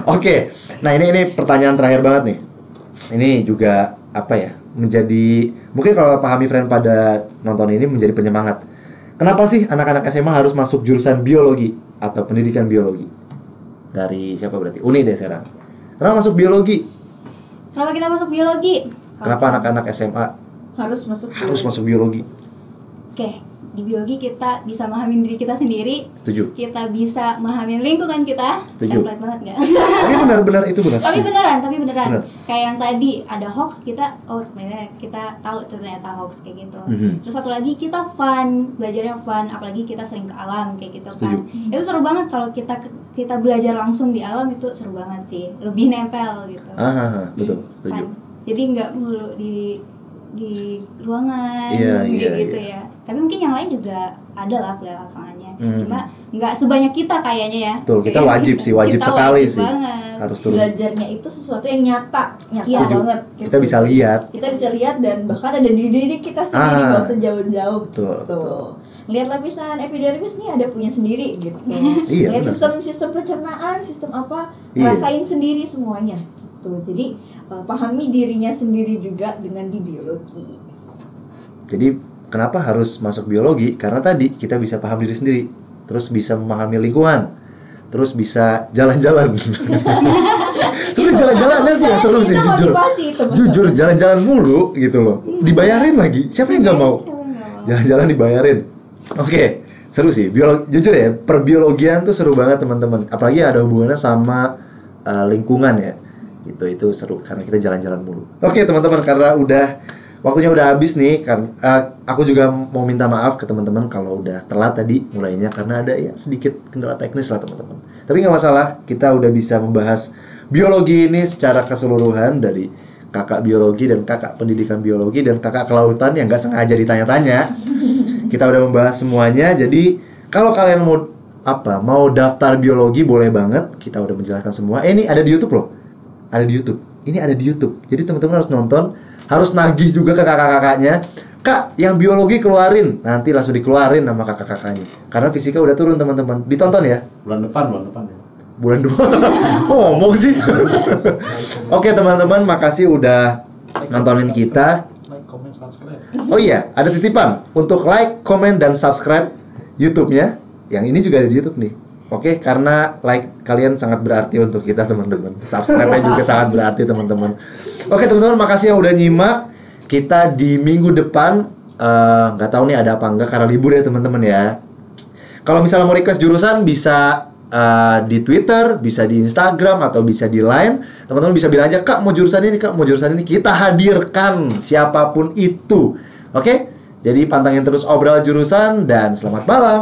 Oke. Nah, ini pertanyaan terakhir banget nih. Ini juga apa ya? Menjadi mungkin kalau pahami friend pada nonton ini menjadi penyemangat. Kenapa sih anak-anak SMA harus masuk jurusan biologi atau pendidikan biologi? Dari siapa berarti? Uni deh sekarang. Kenapa masuk biologi? Kenapa kita masuk biologi? Kenapa anak-anak SMA harus masuk biologi? Oke, di biologi kita bisa memahami diri kita sendiri. Setuju. Kita bisa memahami lingkungan kita. Setuju. Template banget nggak? Tapi benar itu benar. Tapi beneran. Benar. Kayak yang tadi ada hoax, kita sebenarnya kita tahu ternyata hoax kayak gitu. Terus satu lagi kita fun, belajarnya fun, apalagi kita sering ke alam kayak gitu. Setuju. Kan. Itu seru banget kalau kita belajar langsung di alam, itu seru banget sih. Lebih nempel gitu. Betul, setuju. Fun. Jadi nggak melulu di ruangan gitu ya. Tapi mungkin yang lain juga ada lah kuliah lapangannya. Cuma nggak sebanyak kita kayaknya ya. Betul, kita wajib sekali sih. Banget. Harus turun. Belajarnya itu sesuatu yang nyata banget. Gitu. Kita bisa lihat. Dan bahkan ada di diri kita sendiri, nggak usah jauh-jauh. Betul. Lihat lapisan epidermis nih ada punya sendiri gitu. Iya, lihat sistem pencernaan, sistem apa, rasain sendiri semuanya gitu. Jadi pahami dirinya sendiri juga dengan di biologi. Jadi kenapa harus masuk biologi? Karena tadi kita bisa paham diri sendiri, terus bisa memahami lingkungan, terus bisa jalan-jalan. Terus jalan-jalannya sih yang seru sih, jujur jalan-jalan mulu gitu loh. Dibayarin lagi, siapa yang nggak mau? Jalan-jalan dibayarin. Oke, seru sih. Jujur ya, perbiologian tuh seru banget teman-teman. Apalagi ada hubungannya sama lingkungan ya. Itu seru karena kita jalan-jalan mulu. Oke teman-teman, karena waktunya udah habis nih kan, aku juga mau minta maaf ke teman-teman kalau udah telat tadi mulainya karena ada ya sedikit kendala teknis lah teman-teman. Tapi nggak masalah, kita udah bisa membahas biologi ini secara keseluruhan dari kakak biologi dan kakak pendidikan biologi dan kakak kelautan yang nggak sengaja ditanya-tanya. Kita udah membahas semuanya. Jadi kalau kalian mau daftar biologi boleh banget. Kita udah menjelaskan semua. Ini ada di YouTube loh. Ada di YouTube. Ini ada di YouTube. Jadi teman-teman harus nonton, harus nagih juga ke kakak-kakaknya. Kak, yang biologi keluarin. Nanti langsung dikeluarin sama kakak-kakaknya. Karena fisika udah turun teman-teman. Ditonton ya. Bulan depan ya. Bulan 2. Oh, ngomong sih. Oke teman-teman, makasih udah nontonin kita. Like, comment, subscribe. Oh iya, ada titipan untuk like, comment, dan subscribe YouTube-nya. Yang ini juga ada di YouTube nih. Oke, karena like kalian sangat berarti untuk kita teman-teman. Subscribe-nya juga sangat berarti teman-teman. Oke teman-teman, makasih yang udah nyimak. Kita di minggu depan nggak tahu nih ada apa enggak karena libur ya teman-teman ya. Kalau misalnya mau request jurusan bisa di Twitter, bisa di Instagram atau bisa di Line. Teman-teman bisa bilang aja, Kak mau jurusan ini, Kak mau jurusan ini. Kita hadirkan siapapun itu. Oke? Jadi pantengin terus Obral Jurusan dan selamat malam.